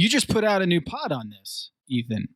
You just put out a new pod on this, Ethan.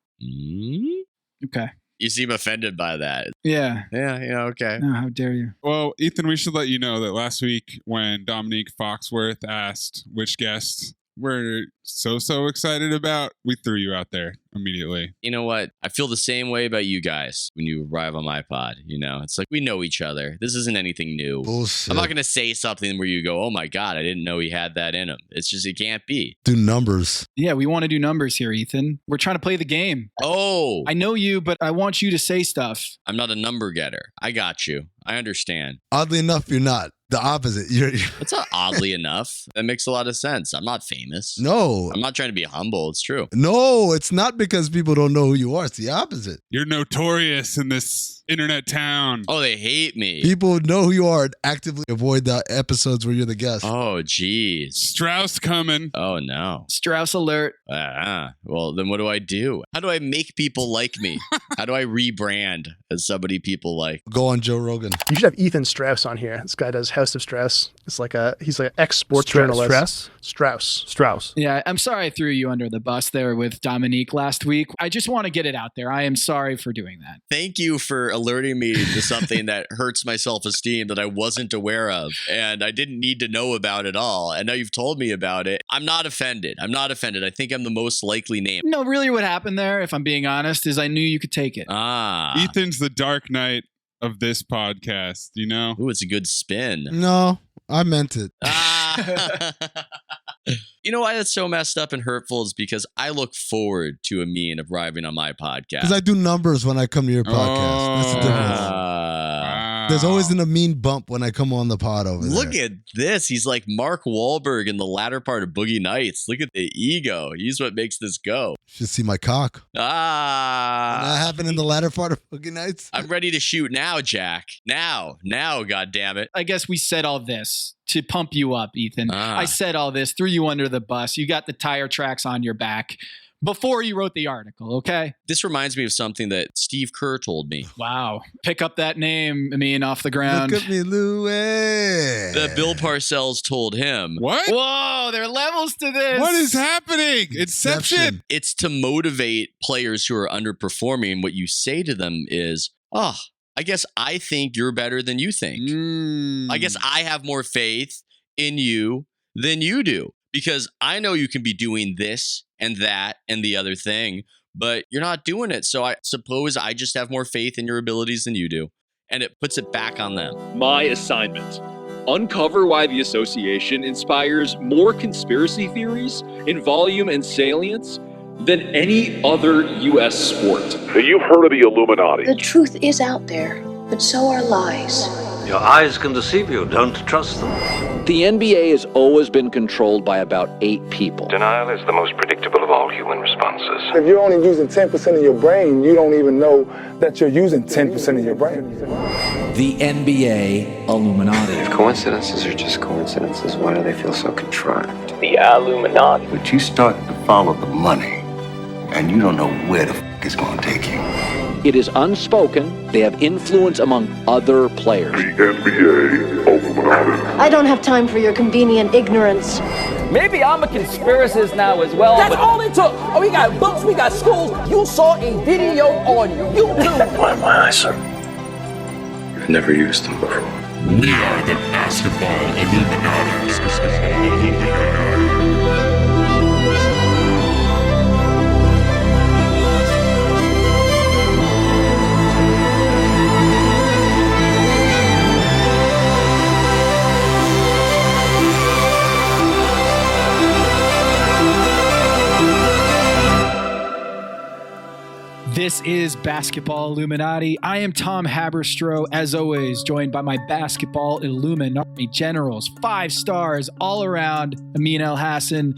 Okay. You seem offended by that. Yeah. Yeah, okay. No, how dare you? Well, Ethan, we should let you know that last week when Dominique Foxworth asked which guest we're so excited about, we threw you out there immediately. You know what? I feel the same way about you guys when you arrive on my pod. It's like we know each other. This isn't anything new. Bullshit. I'm not going to say something where you go, oh my God, I didn't know he had that in him. It's just, it can't be. Do numbers. Yeah, we want to do numbers here, Ethan. We're trying to play the game. Oh. I know you, but I want you to say stuff. I'm not a number getter. I got you. I understand. Oddly enough, you're not. The opposite. You're It's not oddly enough. That makes a lot of sense. I'm not famous. No. I'm not trying to be humble. It's true. No, it's not because people don't know who you are. It's the opposite. You're notorious in this internet town. Oh, they hate me. People know who you are and actively avoid the episodes where you're the guest. Oh, geez. Strauss coming. Oh, no. Strauss alert. Well, then what do I do? How do I make people like me? How do I rebrand as somebody people like? Go on Joe Rogan. You should have Ethan Strauss on here. This guy does House of Strauss. He's like an ex-sports journalist. Strauss. Yeah, I'm sorry I threw you under the bus there with Dominique last week. I just want to get it out there. I am sorry for doing that. Thank you for alerting me to something that hurts my self-esteem that I wasn't aware of and I didn't need to know about at all. And now you've told me about it. I'm not offended. I think I'm the most likely name. No, really what happened there, if I'm being honest, is I knew you could take it. Ethan's the Dark Knight of this podcast, Ooh, it's a good spin. No, I meant it. You know why that's so messed up and hurtful is because I look forward to a mean of arriving on my podcast. Because I do numbers when I come to your podcast. That's the difference. There's always a mean bump when I come on the pod over there. Look at this. He's like Mark Wahlberg in the latter part of Boogie Nights. Look at the ego. He's what makes this go. You should see my cock. Did that happen in the latter part of Boogie Nights? I'm ready to shoot now, Jack. Now, God damn it. I guess we said all this to pump you up, Ethan. I said all this, threw you under the bus. You got the tire tracks on your back before you wrote the article, okay? This reminds me of something that Steve Kerr told me. Wow. Pick up that name, off the ground. Look at me, Louie. That Bill Parcells told him. What? Whoa, there are levels to this. What is happening? Inception. It's to motivate players who are underperforming. What you say to them is, I guess I think you're better than you think. I guess I have more faith in you than you do because I know you can be doing this and that and the other thing, but you're not doing it. So I suppose I just have more faith in your abilities than you do. And it puts it back on them. My assignment: uncover why the association inspires more conspiracy theories in volume and salience than any other U.S. sport. You've heard of the Illuminati. The truth is out there, but so are lies. Your eyes can deceive you. Don't trust them. The NBA has always been controlled by about 8 people. Denial is the most predictable of all human responses. If you're only using 10% of your brain, you don't even know that you're using 10% of your brain. The NBA Illuminati. If coincidences are just coincidences, why do they feel so contrived? The Illuminati. But you start to follow the money, and you don't know where the f*** it's going to take you. It is unspoken. They have influence among other players. The NBA Illuminati. I don't have time for your convenient ignorance. Maybe I'm a conspiracist now as well. That's all it took. Oh, we got books, we got schools. You saw a video on YouTube. My eyes, sir. You've never used them before. We are the Basketball Illuminati. This is Basketball Illuminati. I am Tom Haberstroh, as always, joined by my Basketball Illuminati generals, 5 stars all around, Amin El Hassan,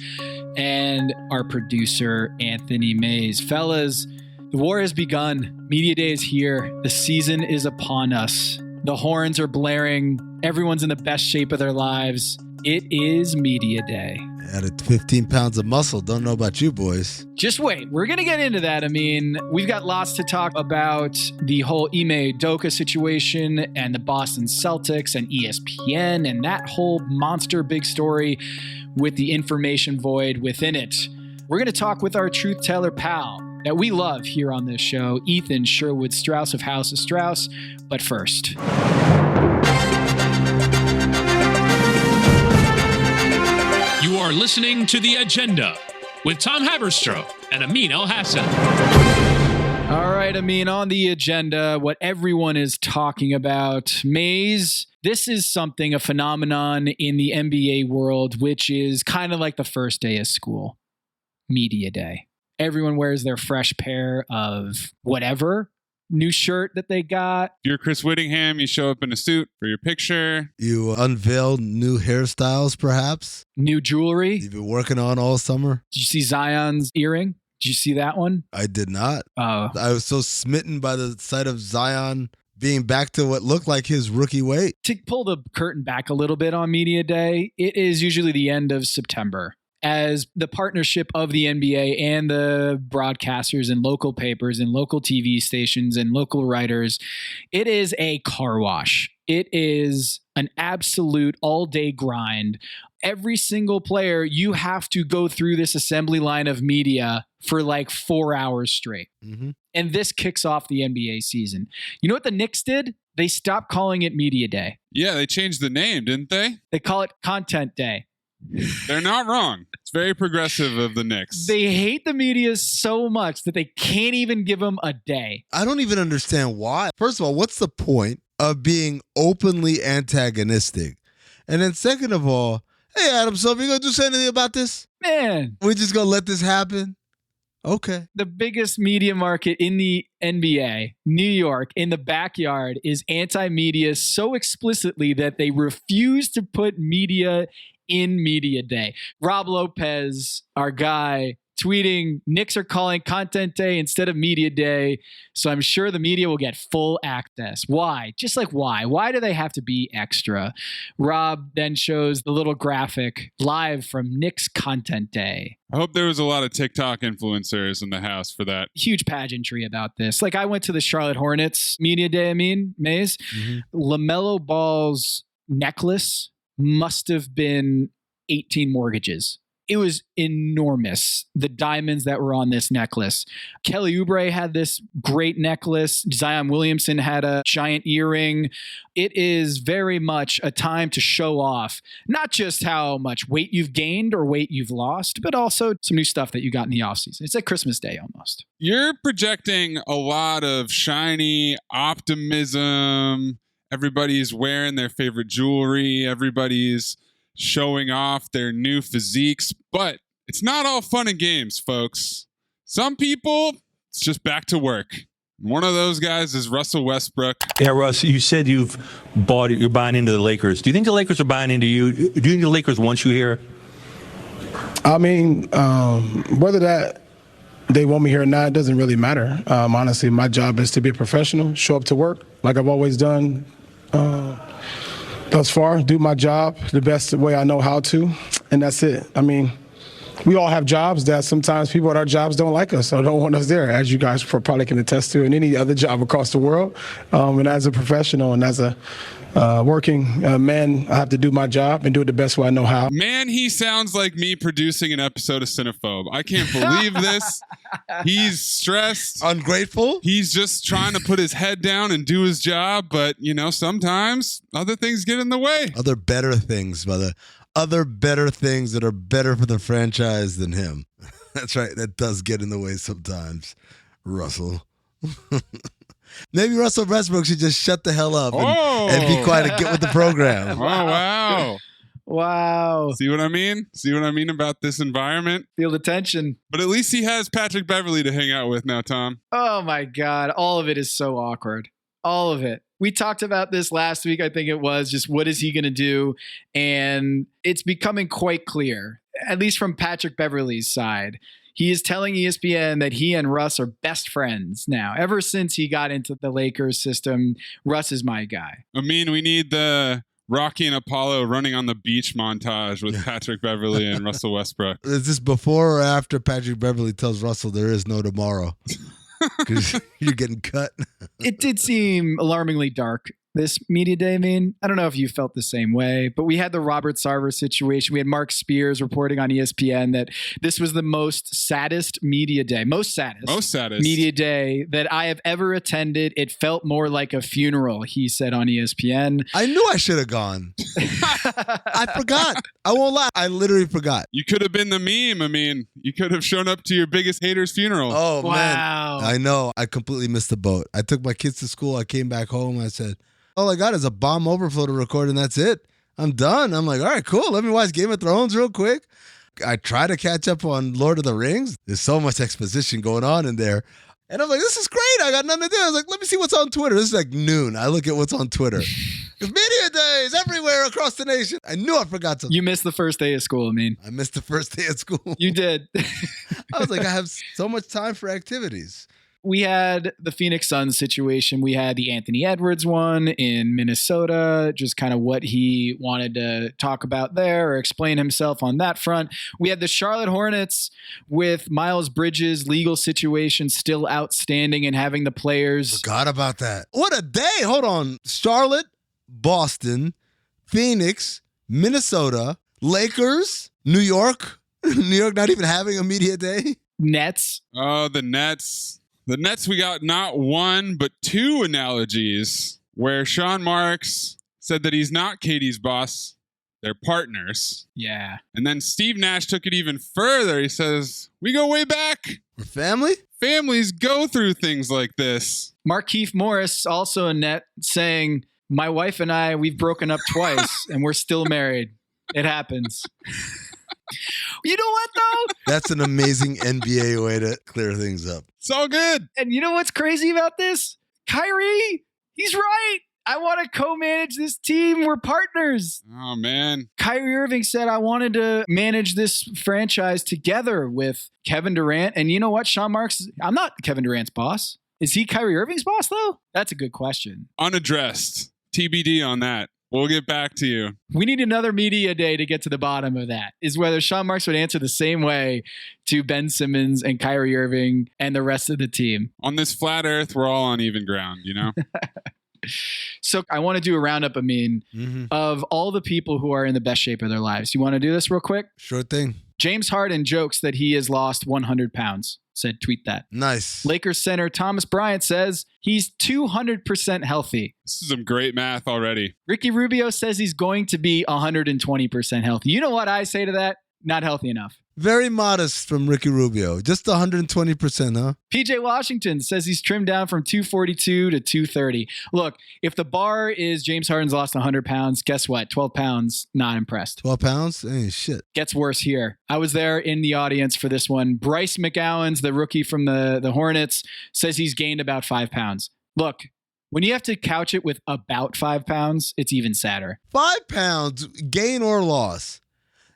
and our producer, Anthony Mays. Fellas, the war has begun. Media Day is here. The season is upon us. The horns are blaring. Everyone's in the best shape of their lives. It is Media Day. Added 15 pounds of muscle. Don't know about you boys. Just wait. We're going to get into that. I mean, we've got lots to talk about. The whole Ime Udoka situation and the Boston Celtics and ESPN and that whole monster big story with the information void within it. we're going to talk with our truth teller pal that we love here on this show, Ethan Sherwood Strauss of House of Strauss. But first, You are listening to The Agenda with Tom Haberstroh and Amin El-Hassan. all right, Amin, on the agenda, what everyone is talking about, Maze. This is something, a phenomenon in the NBA world, which is kind of like the first day of school, media day. Everyone wears their fresh pair of whatever new shirt that they got. If you're Chris Whittingham, you show up in a suit for your picture. You unveil new hairstyles, perhaps. New jewelry. You've been working on all summer. Did you see Zion's earring? Did you see that one? I did not. Oh. I was so smitten by the sight of Zion being back to what looked like his rookie weight. To pull the curtain back a little bit on Media Day, it is usually the end of September, as the partnership of the NBA and the broadcasters and local papers and local TV stations and local writers, it is a car wash. It is an absolute all-day grind. Every single player, you have to go through this assembly line of media for like 4 hours straight. Mm-hmm. And this kicks off the NBA season. You know what the Knicks did? They stopped calling it Media Day. Yeah, they changed the name, didn't they? They call it Content Day. They're not wrong. It's very progressive of the Knicks. They hate the media so much that they can't even give them a day. I don't even understand why. First of all, what's the point of being openly antagonistic? And then second of all, hey, Adam Silver, you going to do anything about this? Man. We're just going to let this happen? Okay. The biggest media market in the NBA, New York, in the backyard, is anti-media so explicitly that they refuse to put media in Media Day. Rob Lopez, our guy, tweeting, Knicks are calling Content Day instead of Media Day, so I'm sure the media will get full access. Why? Just like why? Why do they have to be extra? Rob then shows the little graphic live from Knicks Content Day. I hope there was a lot of TikTok influencers in the house for that. Huge pageantry about this. Like I went to the Charlotte Hornets Media Day, Maze. Mm-hmm. LaMelo Ball's necklace must have been 18 mortgages. It was enormous, the diamonds that were on this necklace. Kelly Oubre had this great necklace. Zion Williamson had a giant earring. It is very much a time to show off, not just how much weight you've gained or weight you've lost, but also some new stuff that you got in the offseason. It's like Christmas Day almost. You're projecting a lot of shiny optimism. Everybody's wearing their favorite jewelry. Everybody's showing off their new physiques, but it's not all fun and games, folks. Some people, it's just back to work. One of those guys is Russell Westbrook. Yeah, Russ, you said you're buying into the Lakers. Do you think the Lakers are buying into you? Do you think the Lakers want you here? I mean, whether that they want me here or not, it doesn't really matter. Honestly, my job is to be a professional, show up to work like I've always done thus far, do my job the best way I know how to, and that's it. I mean, we all have jobs that sometimes people at our jobs don't like us or don't want us there, as you guys probably can attest to in any other job across the world. And as a professional and as a working man, I have to do my job and do it the best way I know how. Man, he sounds like me producing an episode of Cinephobe. I can't believe this. He's stressed. Ungrateful. He's just trying to put his head down and do his job. But, you know, sometimes other things get in the way. Other better things, brother. Other better things that are better for the franchise than him. That's right. That does get in the way sometimes, Russell. Maybe Russell Westbrook should just shut the hell up and be quiet and get with the program. Oh, wow. Wow. See what I mean? See what I mean about this environment? Feel the tension. But at least he has Patrick Beverley to hang out with now, Tom. Oh, my God. All of it is so awkward. All of it. We talked about this last week, I think it was, just what is he going to do? And it's becoming quite clear, at least from Patrick Beverley's side. He is telling ESPN that he and Russ are best friends now. Ever since he got into the Lakers system, Russ is my guy. I mean, we need the Rocky and Apollo running on the beach montage with Patrick Beverley and Russell Westbrook. Is this before or after Patrick Beverley tells Russell there is no tomorrow? Because you're getting cut. It did seem alarmingly dark this media day, I don't know if you felt the same way, but we had the Robert Sarver situation. We had Mark Spears reporting on ESPN that this was the most saddest media day that I have ever attended. It felt more like a funeral, he said on ESPN. I knew I should have gone. I forgot. I won't lie. I literally forgot. You could have been the meme. I mean, you could have shown up to your biggest hater's funeral. Oh, wow. Man. I know. I completely missed the boat. I took my kids to school. I came back home. I said, all I got is a bomb overflow to record, and that's it. I'm done. I'm like, all right, cool. Let me watch Game of Thrones real quick. I try to catch up on Lord of the Rings. There's so much exposition going on in there. And I'm like, this is great. I got nothing to do. I was like, let me see what's on Twitter. This is like noon. I look at what's on Twitter. Media days everywhere across the nation. I knew I forgot something. You missed the first day of school, I missed the first day of school. You did. I was like, I have so much time for activities. We had the Phoenix Suns situation. We had the Anthony Edwards one in Minnesota, just kind of what he wanted to talk about there or explain himself on that front. We had the Charlotte Hornets with Miles Bridges' legal situation still outstanding and having the players. Forgot about that. What a day. Hold on. Charlotte, Boston, Phoenix, Minnesota, Lakers, New York. New York not even having a media day. Nets. Oh, the Nets. The Nets, we got not one, but two analogies where Sean Marks said that he's not Katie's boss. They're partners. Yeah. And then Steve Nash took it even further. He says, we go way back. We're family? Families go through things like this. Markeith Morris, also a net, saying, my wife and I, we've broken up twice and we're still married. It happens. You know what, though? That's an amazing NBA way to clear things up. It's all good. And you know what's crazy about this? Kyrie, he's right. I want to co-manage this team. We're partners. Oh, man. Kyrie Irving said, I wanted to manage this franchise together with Kevin Durant. And you know what, Sean Marks? I'm not Kevin Durant's boss. Is he Kyrie Irving's boss, though? That's a good question. Unaddressed. TBD on that. We'll get back to you. We need another media day to get to the bottom of that, is whether Sean Marks would answer the same way to Ben Simmons and Kyrie Irving and the rest of the team. On this flat earth, we're all on even ground, you know? So I want to do a roundup, of all the people who are in the best shape of their lives. You want to do this real quick? Sure thing. James Harden jokes that he has lost 100 pounds. Said, tweet that. Nice. Lakers center Thomas Bryant says he's 200% healthy. This is some great math already. Ricky Rubio says he's going to be 120% healthy. You know what I say to that? Not healthy enough. Very modest from Ricky Rubio. Just 120%, huh? PJ Washington says he's trimmed down from 242 to 230. Look, if the bar is James Harden's lost 100 pounds, guess what? 12 pounds, not impressed. 12 pounds? Ain't shit. Gets worse here. I was there in the audience for this one. Bryce McGowan's, the rookie from the Hornets, says he's gained about 5 pounds. Look, when you have to couch it with about 5 pounds, it's even sadder. 5 pounds, gain or loss.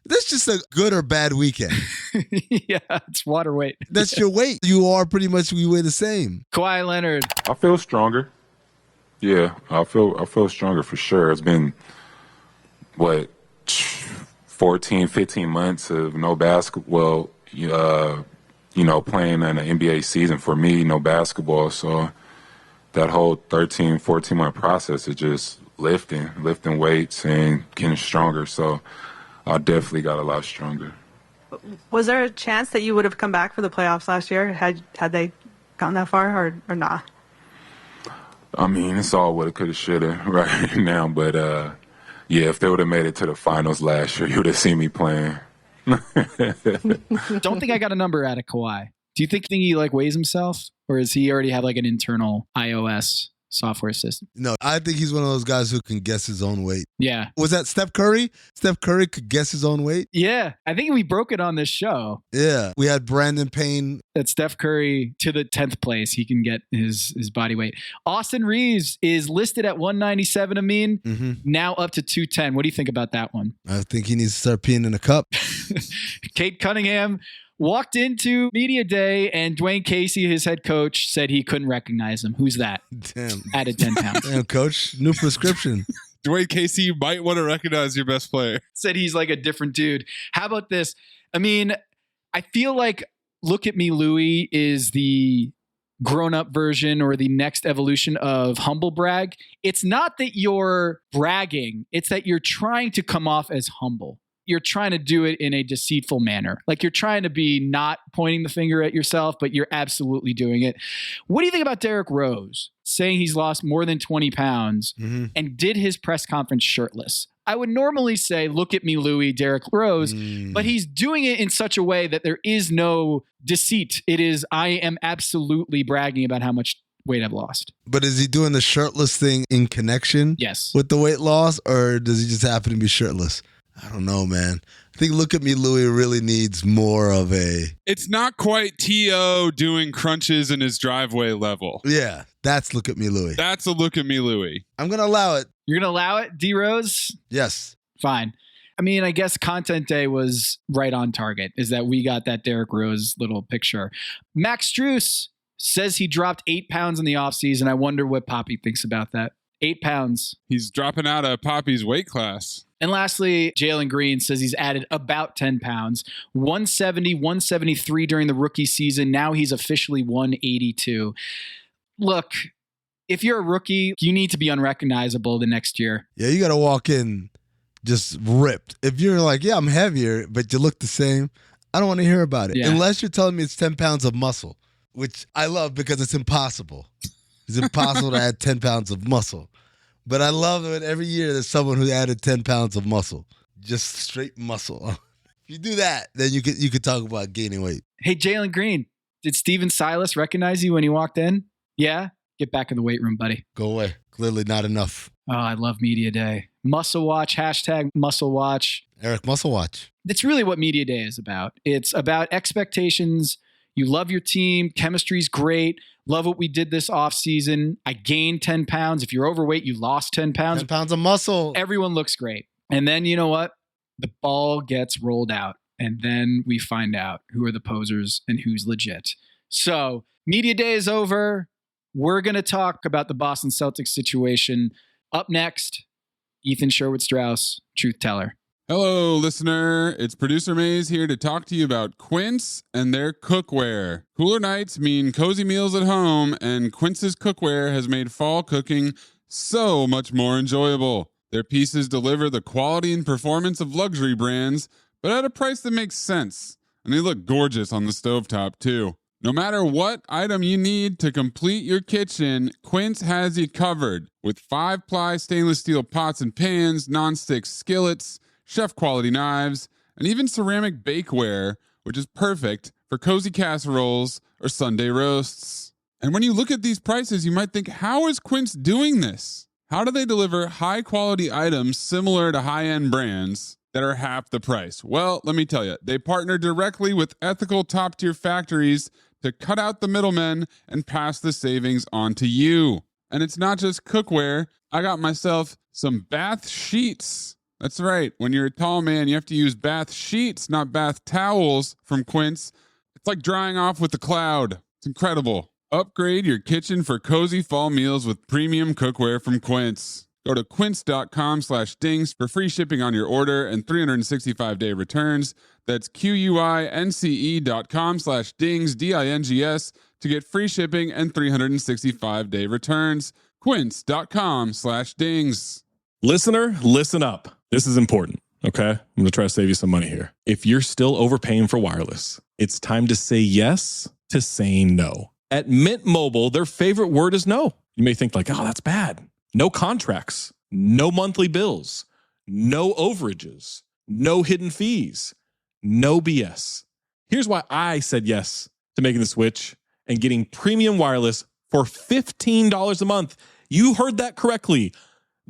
That's just a good or bad weekend. Yeah, it's water weight. That's your weight. You are pretty much, we weigh the same. Kawhi Leonard. I feel stronger. Yeah, I feel stronger for sure. It's been, 14, 15 months of no basketball, playing in an NBA season for me, no basketball. So that whole 13, 14-month process is just lifting weights and getting stronger. So I definitely got a lot stronger. Was there a chance that you would have come back for the playoffs last year had they gone that far or not? I mean, it's all what it could have, should have right now. But, if they would have made it to the finals last year, you would have seen me playing. Don't think I got a number out of Kawhi. Do you think he weighs himself? Or does he already have an internal iOS software system? No, I think he's one of those guys who can guess his own weight. Yeah. Was that Steph Curry? Steph Curry could guess his own weight? Yeah. I think we broke it on this show. Yeah. We had Brandon Payne. That Steph Curry to the 10th place, he can get his body weight. Austin Reeves is listed at 197, now up to 210. What do you think about that one? I think he needs to start peeing in a cup. Kate Cunningham walked into media day and Dwayne Casey, his head coach, said he couldn't recognize him. Who's that? Damn. Added 10 pounds. Damn, coach. New prescription. Dwayne Casey, you might want to recognize your best player. Said he's a different dude. How about this? I mean, I feel like Look at Me Louie is the grown-up version or the next evolution of humble brag. It's not that you're bragging, it's that you're trying to come off as humble. You're trying to do it in a deceitful manner. Like you're trying to be not pointing the finger at yourself, but you're absolutely doing it. What do you think about Derrick Rose saying he's lost more than 20 pounds and did his press conference shirtless? I would normally say, look at me, Louie, Derrick Rose, but he's doing it in such a way that there is no deceit. It is, I am absolutely bragging about how much weight I've lost. But is he doing the shirtless thing in connection with the weight loss, or does he just happen to be shirtless? I don't know, man. I think Look at Me, Louie really needs more of a... It's not quite T.O. doing crunches in his driveway level. Yeah, that's Look at Me, Louie. That's a Look at Me, Louie. I'm going to allow it. You're going to allow it, D-Rose? Yes. Fine. I mean, I guess content day was right on target, is that we got that Derrick Rose little picture. Max Strauss says he dropped 8 pounds in the offseason. I wonder what Poppy thinks about that. 8 pounds. He's dropping out of Poppy's weight class. And lastly, Jalen Green says he's added about 10 pounds, 170, 173 during the rookie season. Now he's officially 182. Look, if you're a rookie, you need to be unrecognizable the next year. Yeah, you got to walk in just ripped. If you're like, yeah, I'm heavier, but you look the same, I don't want to hear about it. Yeah. Unless you're telling me it's 10 pounds of muscle, which I love because it's impossible. It's impossible to add 10 pounds of muscle. But I love it every year there's someone who added 10 pounds of muscle. Just straight muscle. If you do that, then you could talk about gaining weight. Hey, Jalen Green, did Steven Silas recognize you when he walked in? Yeah? Get back in the weight room, buddy. Go away. Clearly not enough. Oh, I love Media Day. Muscle Watch, hashtag Muscle Watch. Eric, Muscle Watch. That's really what Media Day is about. It's about expectations. You love your team. Chemistry's great. Love what we did this offseason. I gained 10 pounds. If you're overweight, you lost 10 pounds. 10 pounds of muscle. Everyone looks great. And then you know what? The ball gets rolled out. And then we find out who are the posers and who's legit. So Media Day is over. We're going to talk about the Boston Celtics situation. Up next, Ethan Sherwood Strauss, Truth Teller. Hello, listener. It's Producer Maze here to talk to you about Quince and their cookware. Cooler nights mean cozy meals at home, and Quince's cookware has made fall cooking so much more enjoyable. Their pieces deliver the quality and performance of luxury brands, but at a price that makes sense. And they look gorgeous on the stovetop, too. No matter what item you need to complete your kitchen, Quince has you covered with 5-ply stainless steel pots and pans, nonstick skillets, chef-quality knives, and even ceramic bakeware, which is perfect for cozy casseroles or Sunday roasts. And when you look at these prices, you might think, how is Quince doing this? How do they deliver high-quality items similar to high-end brands that are half the price? Well, let me tell you, they partner directly with ethical top-tier factories to cut out the middlemen and pass the savings on to you. And it's not just cookware. I got myself some bath sheets. That's right. When you're a tall man, you have to use bath sheets, not bath towels from Quince. It's like drying off with the cloud. It's incredible. Upgrade your kitchen for cozy fall meals with premium cookware from Quince. Go to quince.com/dings for free shipping on your order and 365-day returns. That's QUINCE.com/dings, DINGS, to get free shipping and 365-day returns. Quince.com/dings. Listener, listen up. This is important, okay? I'm going to try to save you some money here. If you're still overpaying for wireless, it's time to say yes to saying no. At Mint Mobile, their favorite word is no. You may think like, oh, that's bad. No contracts, no monthly bills, no overages, no hidden fees, no BS. Here's why I said yes to making the switch and getting premium wireless for $15 a month. You heard that correctly.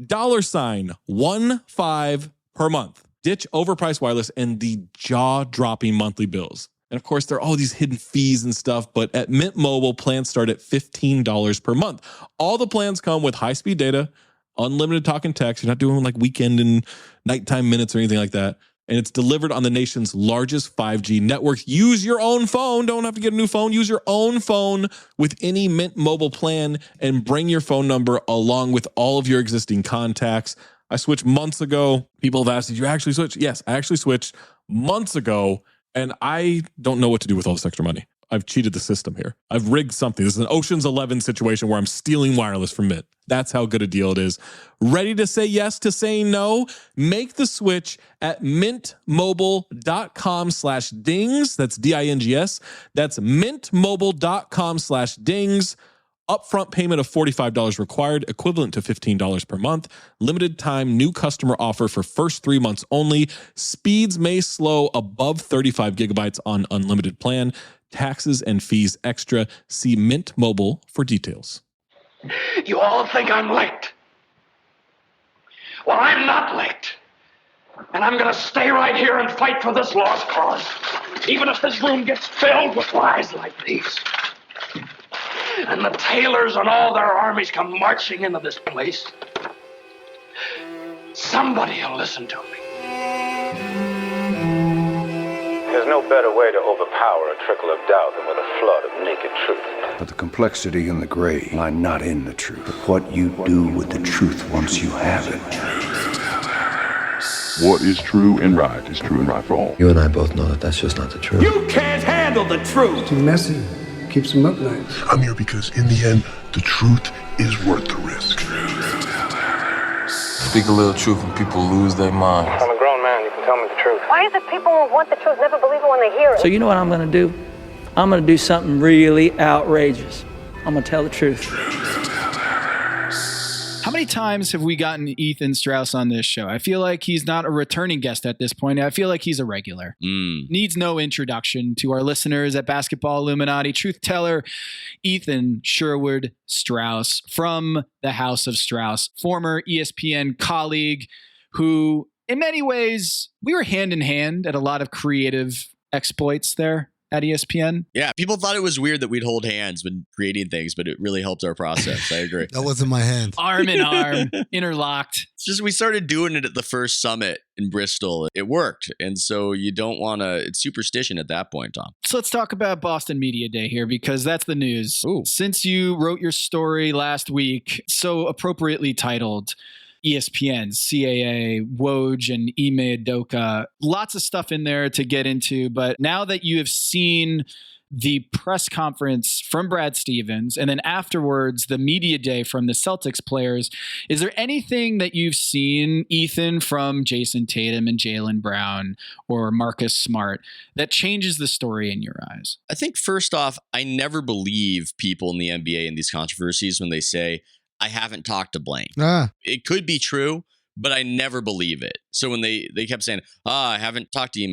$15 per month. Ditch overpriced wireless and the jaw-dropping monthly bills. And of course, there are all these hidden fees and stuff, but at Mint Mobile, plans start at $15 per month. All the plans come with high-speed data, unlimited talk and text. You're not doing like weekend and nighttime minutes or anything like that. And it's delivered on the nation's largest 5G network. Use your own phone. Don't have to get a new phone. Use your own phone with any Mint Mobile plan and bring your phone number along with all of your existing contacts. I switched months ago. People have asked, did you actually switch? Yes, I actually switched months ago. And I don't know what to do with all this extra money. I've cheated the system here. I've rigged something. This is an Ocean's 11 situation where I'm stealing wireless from Mint. That's how good a deal it is. Ready to say yes to saying no? Make the switch at mintmobile.com/dings. That's DINGS. That's mintmobile.com/dings. Upfront payment of $45 required, equivalent to $15 per month. Limited time new customer offer for first 3 months only. Speeds may slow above 35 gigabytes on unlimited plan. Taxes and fees extra. See Mint Mobile for details. You all think I'm late. Well, I'm not late. And I'm going to stay right here and fight for this lost cause. Even if this room gets filled with lies like these. And the Taylors and all their armies come marching into this place. Somebody will listen to me. There's no better way to overpower a trickle of doubt than with a flood of naked truth. But the complexity and the gray lie not in the truth, but what you do with the truth once you have it. What is true and right is true and right for all. You and I both know that that's just not the truth. You can't handle the truth. Too messy. Keeps them up nights. I'm here because in the end, the truth is worth the risk. Speak a little truth and people lose their minds. I'm a grown man, you can tell me the truth. Why is it people who want the truth never believe it when they hear it? So you know what I'm going to do? I'm going to do something really outrageous. I'm going to tell the truth. How many times have we gotten Ethan Strauss on this show? I feel like he's not a returning guest at this point. I feel like he's a regular. Needs no introduction to our listeners at Basketball Illuminati. Truth teller, Ethan Sherwood Strauss from the House of Strauss, former ESPN colleague who, in many ways, we were hand in hand at a lot of creative exploits there at ESPN. Yeah, people thought it was weird that we'd hold hands when creating things, but it really helped our process. I agree. That wasn't my hand. Arm in arm, interlocked. It's just we started doing it at the first summit in Bristol. It worked. And so you don't want to, it's superstition at that point, Tom. So let's talk about Boston Media Day here, because that's the news. Ooh. Since you wrote your story last week, so appropriately titled, ESPN, CAA, Woj, and Ime Udoka. Lots of stuff in there to get into. But now that you have seen the press conference from Brad Stevens and then afterwards the media day from the Celtics players, is there anything that you've seen, Ethan, from Jason Tatum and Jaylen Brown or Marcus Smart that changes the story in your eyes? I think first off, I never believe people in the NBA in these controversies when they say, I haven't talked to blank. It could be true, but I never believe it. So when they kept saying, I haven't talked to Ime,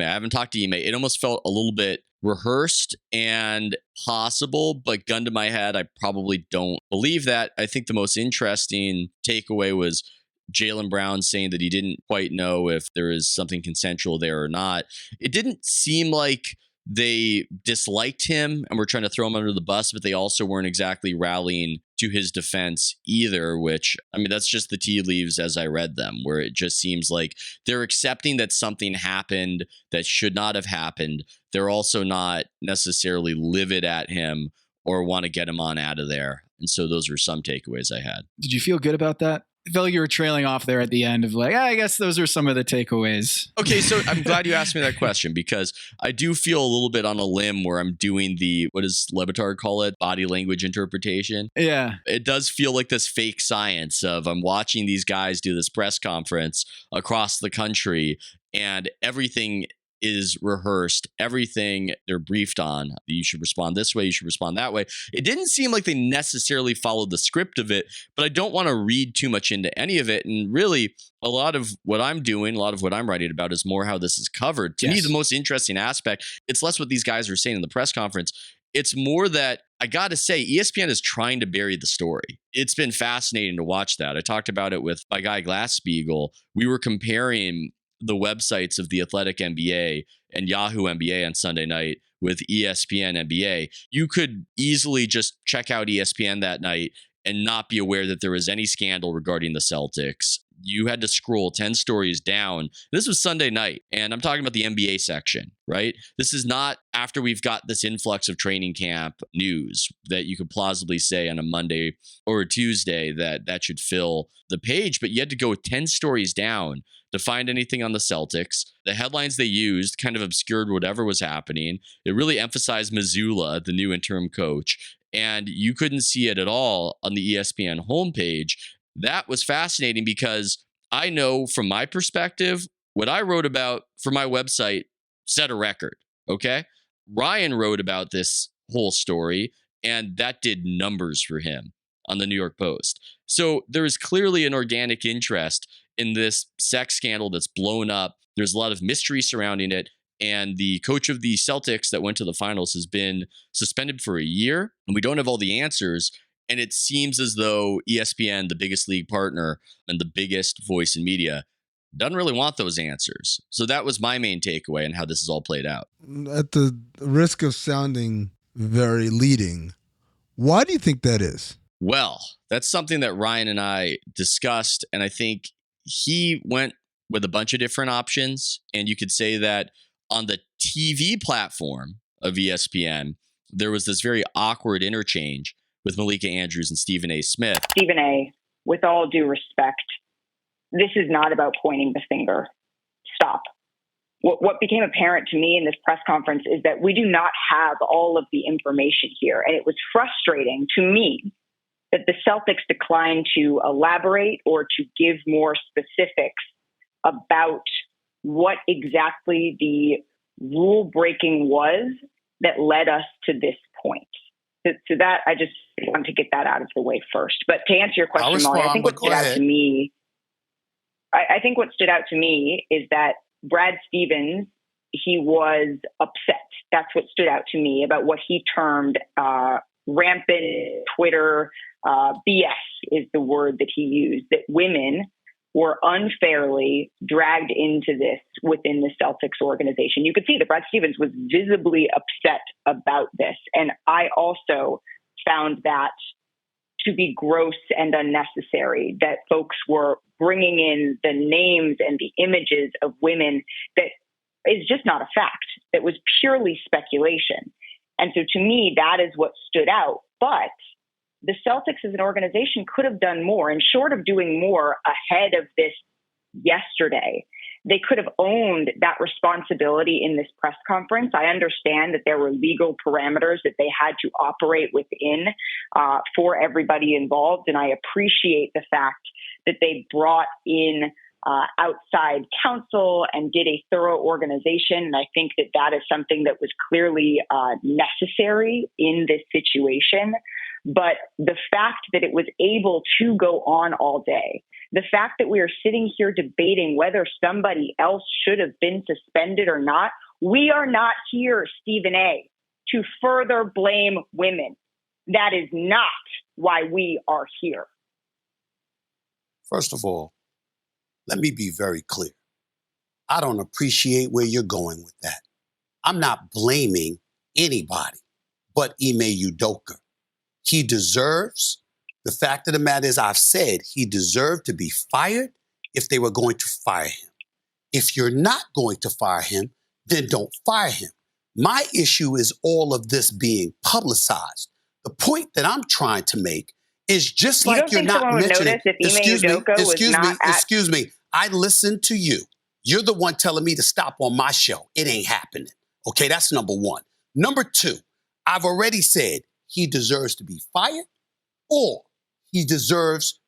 it almost felt a little bit rehearsed and possible, but gun to my head, I probably don't believe that. I think the most interesting takeaway was Jaylen Brown saying that he didn't quite know if there is something consensual there or not. It didn't seem like they disliked him and were trying to throw him under the bus, but they also weren't exactly rallying to his defense either, which, I mean, that's just the tea leaves as I read them, where it just seems like they're accepting that something happened that should not have happened. They're also not necessarily livid at him or want to get him on out of there. And so those were some takeaways I had. Did you feel good about that? I felt like you were trailing off there at the end of like, I guess those are some of the takeaways. Okay, so I'm glad you asked me that question, because I do feel a little bit on a limb where I'm doing the, what does Le Batard call it? Body language interpretation. Yeah. It does feel like this fake science of I'm watching these guys do this press conference across the country and everything is rehearsed, everything they're briefed on. You should respond this way, you should respond that way. It didn't seem like they necessarily followed the script of it, but I don't want to read too much into any of it. And really, a lot of what I'm doing, a lot of what I'm writing about is more how this is covered. To me, the most interesting aspect, it's less what these guys are saying in the press conference. It's more that, I got to say, ESPN is trying to bury the story. It's been fascinating to watch that. I talked about it with my guy Glass-Steagall. We were comparing the websites of the Athletic NBA and Yahoo NBA on Sunday night with ESPN NBA. You could easily just check out ESPN that night and not be aware that there was any scandal regarding the Celtics. you had to scroll 10 stories down. This was Sunday night, and I'm talking about the NBA section, right? This is not after we've got this influx of training camp news that you could plausibly say on a Monday or a Tuesday that should fill the page, but you had to go 10 stories down to find anything on the Celtics. The headlines they used kind of obscured whatever was happening. It really emphasized Missoula, the new interim coach, and you couldn't see it at all on the ESPN homepage. That was fascinating because I know from my perspective, what I wrote about for my website set a record, okay? Ryan wrote about this whole story, and that did numbers for him on the New York Post. So there is clearly an organic interest in this sex scandal that's blown up. There's a lot of mystery surrounding it. And the coach of the Celtics that went to the finals has been suspended for a year. And we don't have all the answers. And it seems as though ESPN, the biggest league partner and the biggest voice in media, doesn't really want those answers. So that was my main takeaway on how this is all played out. At the risk of sounding very leading, why do you think that is? Well, that's something that Ryan and I discussed. And I think he went with a bunch of different options. And you could say that on the TV platform of ESPN, there was this very awkward interchange with Malika Andrews and Stephen A. Smith. Stephen A., with all due respect, this is not about pointing the finger. Stop. What became apparent to me in this press conference is that we do not have all of the information here. And it was frustrating to me that the Celtics declined to elaborate or to give more specifics about what exactly the rule breaking was that led us to this point. So that I just want to get that out of the way first. But to answer your question, Molly, I think what stood out to me, I think what stood out to me is that Brad Stevens, he was upset. That's what stood out to me about what he termed rampant Twitter BS is the word that he used, that women were unfairly dragged into this within the Celtics organization. You could see that Brad Stevens was visibly upset about this. And I also found that to be gross and unnecessary, that folks were bringing in the names and the images of women that is just not a fact. That was purely speculation. And so to me, that is what stood out. But the Celtics as an organization could have done more, and short of doing more ahead of this yesterday, they could have owned that responsibility in this press conference. I understand that there were legal parameters that they had to operate within for everybody involved, and I appreciate the fact that they brought in outside counsel and did a thorough organization. And I think that that is something that was clearly necessary in this situation. But the fact that it was able to go on all day, the fact that we are sitting here debating whether somebody else should have been suspended or not, we are not here, Stephen A., to further blame women. That is not why we are here. First of all, let me be very clear. I don't appreciate where you're going with that. I'm not blaming anybody but Ime Udoka. He deserves, the fact of the matter is, I've said he deserved to be fired if they were going to fire him. If you're not going to fire him, then don't fire him. My issue is all of this being publicized. The point that I'm trying to make is just like you're not mentioning. Excuse me. I listened to you. You're the one telling me to stop on my show. It ain't happening. Okay, that's number one. Number two, I've already said he deserves to be fired, or he deserves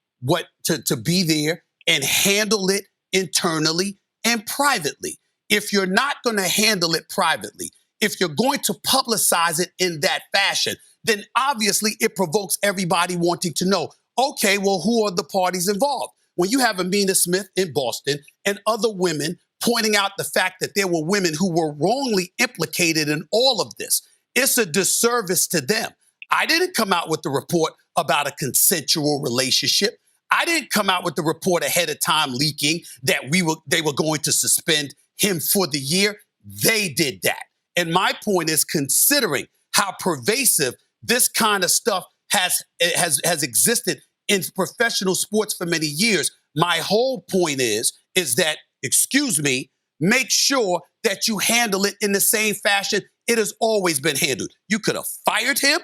to be there and handle it internally and privately. If you're not going to handle it privately, if you're going to publicize it in that fashion, then obviously it provokes everybody wanting to know, okay, well, who are the parties involved? When you have Amina Smith in Boston and other women pointing out the fact that there were women who were wrongly implicated in all of this, it's a disservice to them. I didn't come out with the report about a consensual relationship. I didn't come out with the report ahead of time leaking that they were going to suspend him for the year. They did that. And my point is, considering how pervasive this kind of stuff has existed in professional sports for many years, My whole point is that, excuse me, make sure that you handle it in the same fashion it has always been handled. You could have fired him,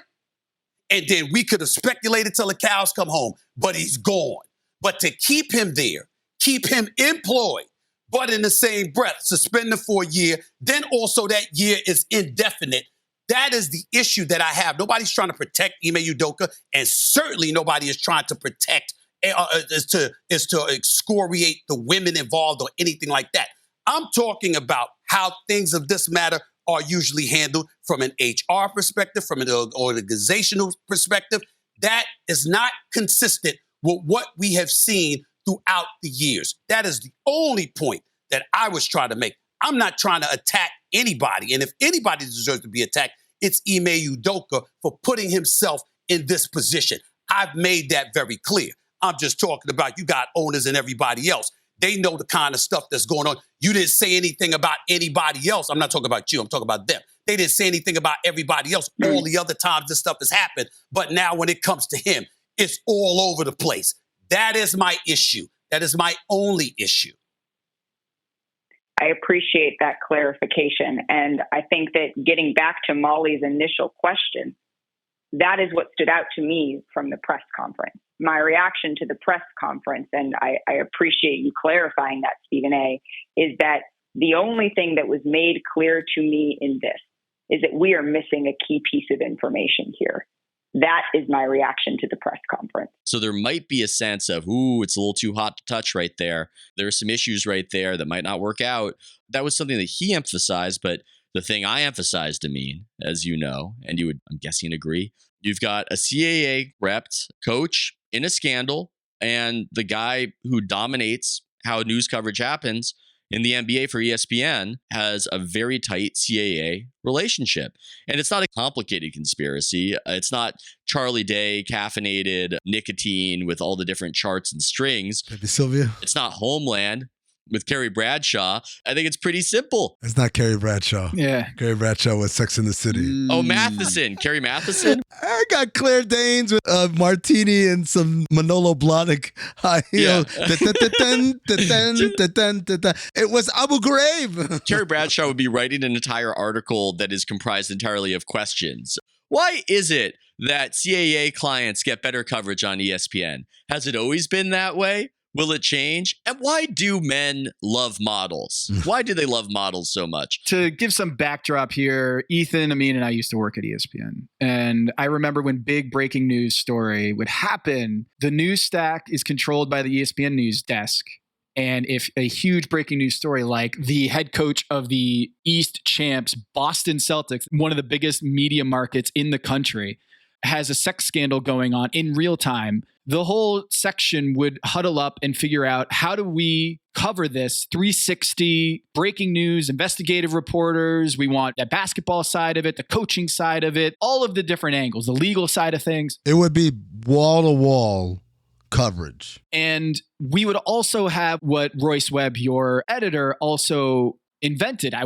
and then we could have speculated till the cows come home, but he's gone. But to keep him there, keep him employed, but in the same breath, suspend him for a year, then also that year is indefinite. That is the issue that I have. Nobody's trying to protect Ime Udoka, and certainly nobody is trying to protect, is to excoriate the women involved or anything like that. I'm talking about how things of this matter are usually handled from an HR perspective, from an organizational perspective. That is not consistent with what we have seen throughout the years. That is the only point that I was trying to make. I'm not trying to attack anybody. And if anybody deserves to be attacked, it's Ime Udoka for putting himself in this position. I've made that very clear. I'm just talking about you got owners and everybody else. They know the kind of stuff that's going on. You didn't say anything about anybody else. I'm not talking about you. I'm talking about them. They didn't say anything about everybody else all the other times this stuff has happened. But now when it comes to him, it's all over the place. That is my issue. That is my only issue. I appreciate that clarification. And I think that getting back to Molly's initial question, that is what stood out to me from the press conference. My reaction to the press conference, and I appreciate you clarifying that, Stephen A., is that the only thing that was made clear to me in this is that we are missing a key piece of information here. That is my reaction to the press conference. So there might be a sense of, ooh, it's a little too hot to touch right there. There are some issues right there that might not work out. That was something that he emphasized, but the thing I emphasized, Amin, as you know, and you would, I'm guessing, agree, you've got a CAA repped coach in a scandal, and the guy who dominates how news coverage happens in the NBA for ESPN has a very tight CAA relationship. And it's not a complicated conspiracy. It's not Charlie Day caffeinated nicotine with all the different charts and strings. Baby Sylvia. It's not Homeland with Carrie Bradshaw. I think it's pretty simple. It's not Carrie Bradshaw. Yeah. Carrie Bradshaw was Sex in the City. Oh, Matheson. Carrie Matheson? I got Claire Danes with a martini and some Manolo Blahnik high heel. It was Abu Ghraib. Carrie Bradshaw would be writing an entire article that is comprised entirely of questions. Why is it that CAA clients get better coverage on ESPN? Has it always been that way? Will it change? And why do men love models? Why do they love models so much? To give some backdrop here, Ethan, Amin, and I used to work at ESPN. And I remember when big breaking news story would happen, the news stack is controlled by the ESPN news desk. And if a huge breaking news story like the head coach of the East champs, Boston Celtics, one of the biggest media markets in the country, has a sex scandal going on in real time, the whole section would huddle up and figure out, how do we cover this 360 breaking news, investigative reporters? We want the basketball side of it, the coaching side of it, all of the different angles, the legal side of things. It would be wall-to-wall coverage. And we would also have what Royce Webb, your editor, also invented, the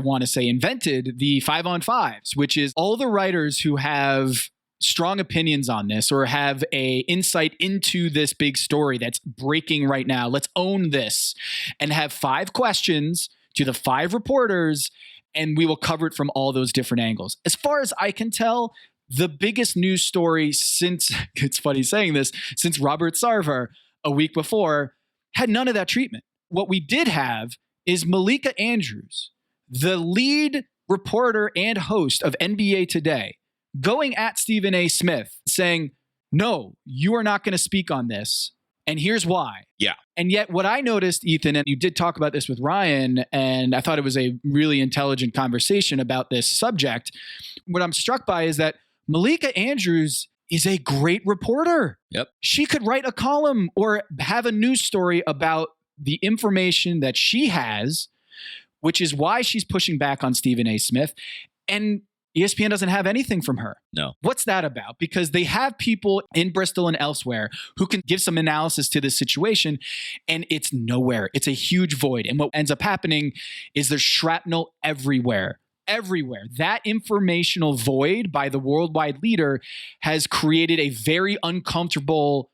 5-on-5s, which is all the writers who have strong opinions on this or have a insight into this big story that's breaking right now. Let's own this and have 5 questions to the 5 reporters, and we will cover it from all those different angles. As far as I can tell, the biggest news story since, it's funny saying this, since Robert Sarver a week before had none of that treatment. What we did have is Malika Andrews, the lead reporter and host of NBA Today, going at Stephen A. Smith saying, no, you are not going to speak on this. And here's why. Yeah. And yet what I noticed, Ethan, and you did talk about this with Ryan, and I thought it was a really intelligent conversation about this subject. What I'm struck by is that Malika Andrews is a great reporter. Yep. She could write a column or have a news story about the information that she has, which is why she's pushing back on Stephen A. Smith. And ESPN doesn't have anything from her. No. What's that about? Because they have people in Bristol and elsewhere who can give some analysis to this situation, and it's nowhere. It's a huge void. And what ends up happening is there's shrapnel everywhere. Everywhere. That informational void by the worldwide leader has created a very uncomfortable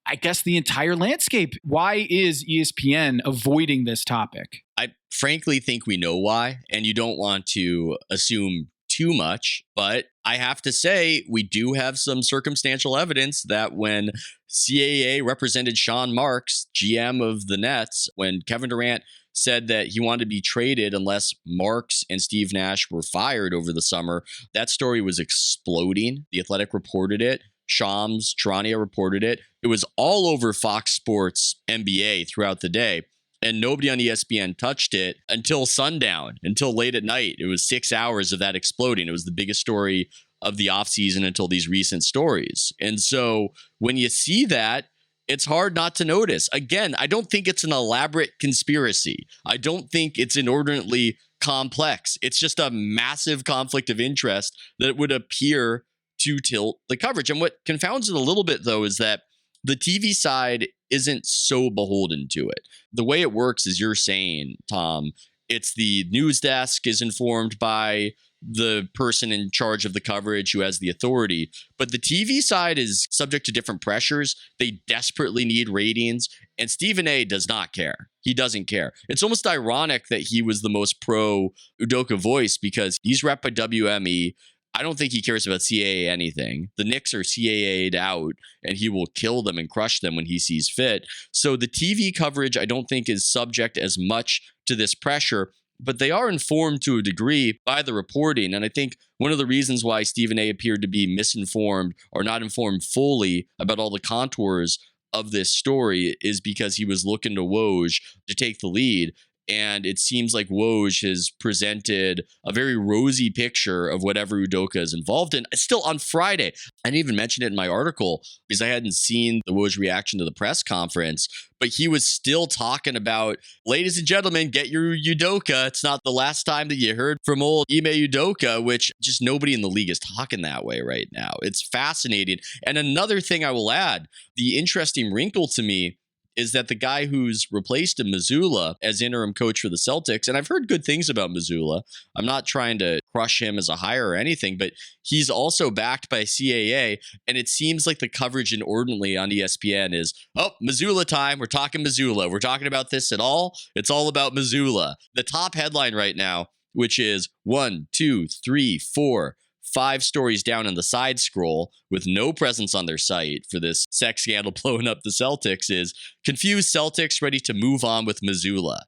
I guess, the entire landscape. Why is ESPN avoiding this topic? I frankly think we know why, and you don't want to assume too much, but I have to say we do have some circumstantial evidence that when CAA represented Sean Marks, GM of the Nets, when Kevin Durant said that he wanted to be traded unless Marks and Steve Nash were fired over the summer, that story was exploding. The Athletic reported it. Shams Charania reported it. It was all over Fox Sports NBA throughout the day. And nobody on ESPN touched it until sundown, until late at night. It was 6 hours of that exploding. It was the biggest story of the offseason until these recent stories. And so when you see that, it's hard not to notice. Again, I don't think it's an elaborate conspiracy. I don't think it's inordinately complex. It's just a massive conflict of interest that would appear to tilt the coverage. And what confounds it a little bit, though, is that the TV side isn't so beholden to it. The way it works is you're saying, Tom, it's the news desk is informed by the person in charge of the coverage who has the authority. But the TV side is subject to different pressures. They desperately need ratings. And Stephen A. does not care. He doesn't care. It's almost ironic that he was the most pro Udoka voice because he's rep by WME. I don't think he cares about CAA anything. The Knicks are CAA'd out, and he will kill them and crush them when he sees fit. So the TV coverage, I don't think, is subject as much to this pressure, but they are informed to a degree by the reporting. And I think one of the reasons why Stephen A. appeared to be misinformed or not informed fully about all the contours of this story is because he was looking to Woj to take the lead. And it seems like Woj has presented a very rosy picture of whatever Udoka is involved in. Still on Friday, I didn't even mention it in my article because I hadn't seen the Woj reaction to the press conference, but he was still talking about, ladies and gentlemen, get your Udoka. It's not the last time that you heard from old Ime Udoka, which just nobody in the league is talking that way right now. It's fascinating. And another thing I will add, the interesting wrinkle to me is that the guy who's replaced him, Mazzulla, as interim coach for the Celtics, and I've heard good things about Mazzulla. I'm not trying to crush him as a hire or anything, but he's also backed by CAA, and it seems like the coverage inordinately on ESPN is, oh, Mazzulla time, we're talking Mazzulla. We're talking about this at all? It's all about Mazzulla. The top headline right now, which is 1, 2, 3, 4, 5 stories down in the side scroll with no presence on their site for this sex scandal blowing up the Celtics, is confused Celtics ready to move on with Mazzulla.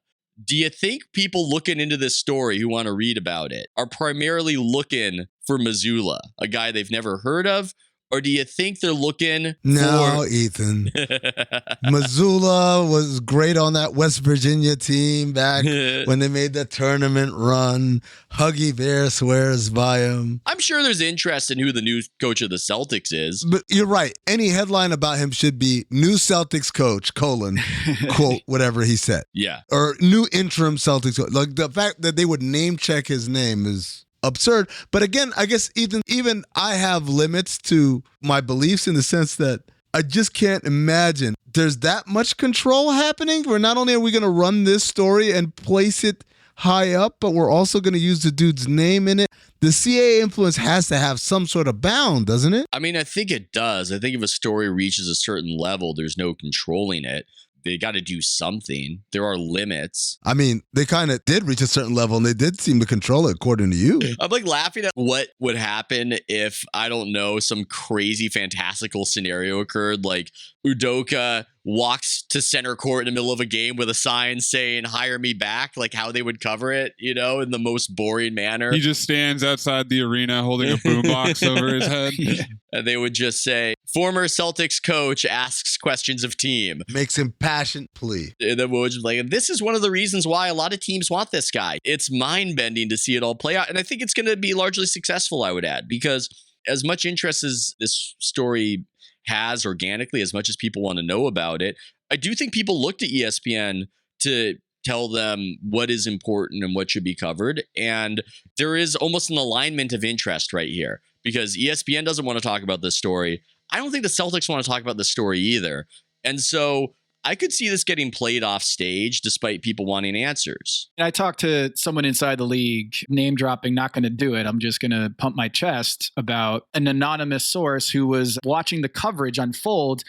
Do you think people looking into this story who want to read about it are primarily looking for Mazzulla, a guy they've never heard of? Or do you think they're looking No, for... Ethan. Mazzulla was great on that West Virginia team back when they made the tournament run. Huggy Bear swears by him. I'm sure there's interest in who the new coach of the Celtics is. But you're right. Any headline about him should be new Celtics coach, quote, whatever he said. Yeah. Or new interim Celtics coach. Like the fact that they would name check his name is absurd. But again, I guess, Ethan, even I have limits to my beliefs in the sense that I just can't imagine there's that much control happening where not only are we going to run this story and place it high up, but we're also going to use the dude's name in it. The CAA influence has to have some sort of bound, doesn't it? I mean, I think it does. I think if a story reaches a certain level, there's no controlling it. They got to do something. There are limits. I mean, they kind of did reach a certain level and they did seem to control it, according to you. I'm like laughing at what would happen if, I don't know, some crazy fantastical scenario occurred. Like Udoka walks to center court in the middle of a game with a sign saying, hire me back, like how they would cover it, you know, in the most boring manner. He just stands outside the arena holding a boombox over his head. And they would just say, former Celtics coach asks questions of team. Makes impassioned plea. And then Woj was like, this is one of the reasons why a lot of teams want this guy. It's mind-bending to see it all play out. And I think it's going to be largely successful, I would add, because as much interest as this story has organically, as much as people want to know about it, I do think people look to ESPN to tell them what is important and what should be covered. And there is almost an alignment of interest right here because ESPN doesn't want to talk about this story. I don't think the Celtics want to talk about this story either. And so I could see this getting played off stage despite people wanting answers. I talked to someone inside the league, name dropping, not going to do it. I'm just going to pump my chest about an anonymous source who was watching the coverage unfold.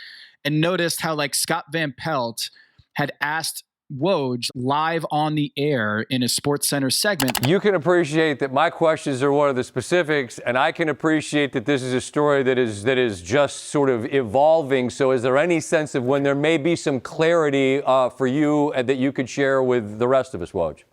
and noticed how like Scott Van Pelt had asked Woj live on the air in a SportsCenter segment. You can appreciate that my questions are one of the specifics, and I can appreciate that this is a story that is just sort of evolving. So is there any sense of when there may be some clarity for you that you could share with the rest of us, Woj?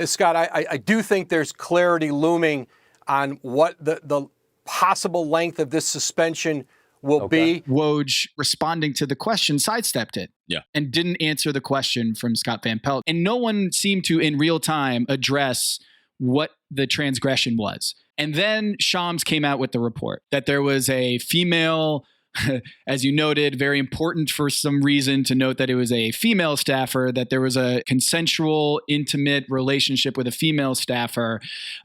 Scott, I do think there's clarity looming on what the possible length of this suspension will be. Woj, responding to the question, sidestepped it. Yeah. And didn't answer the question from Scott Van Pelt. And no one seemed to, in real time, address what the transgression was. And then Shams came out with the report that there was a female, as you noted, very important for some reason to note that it was a female staffer, that there was a consensual, intimate relationship with a female staffer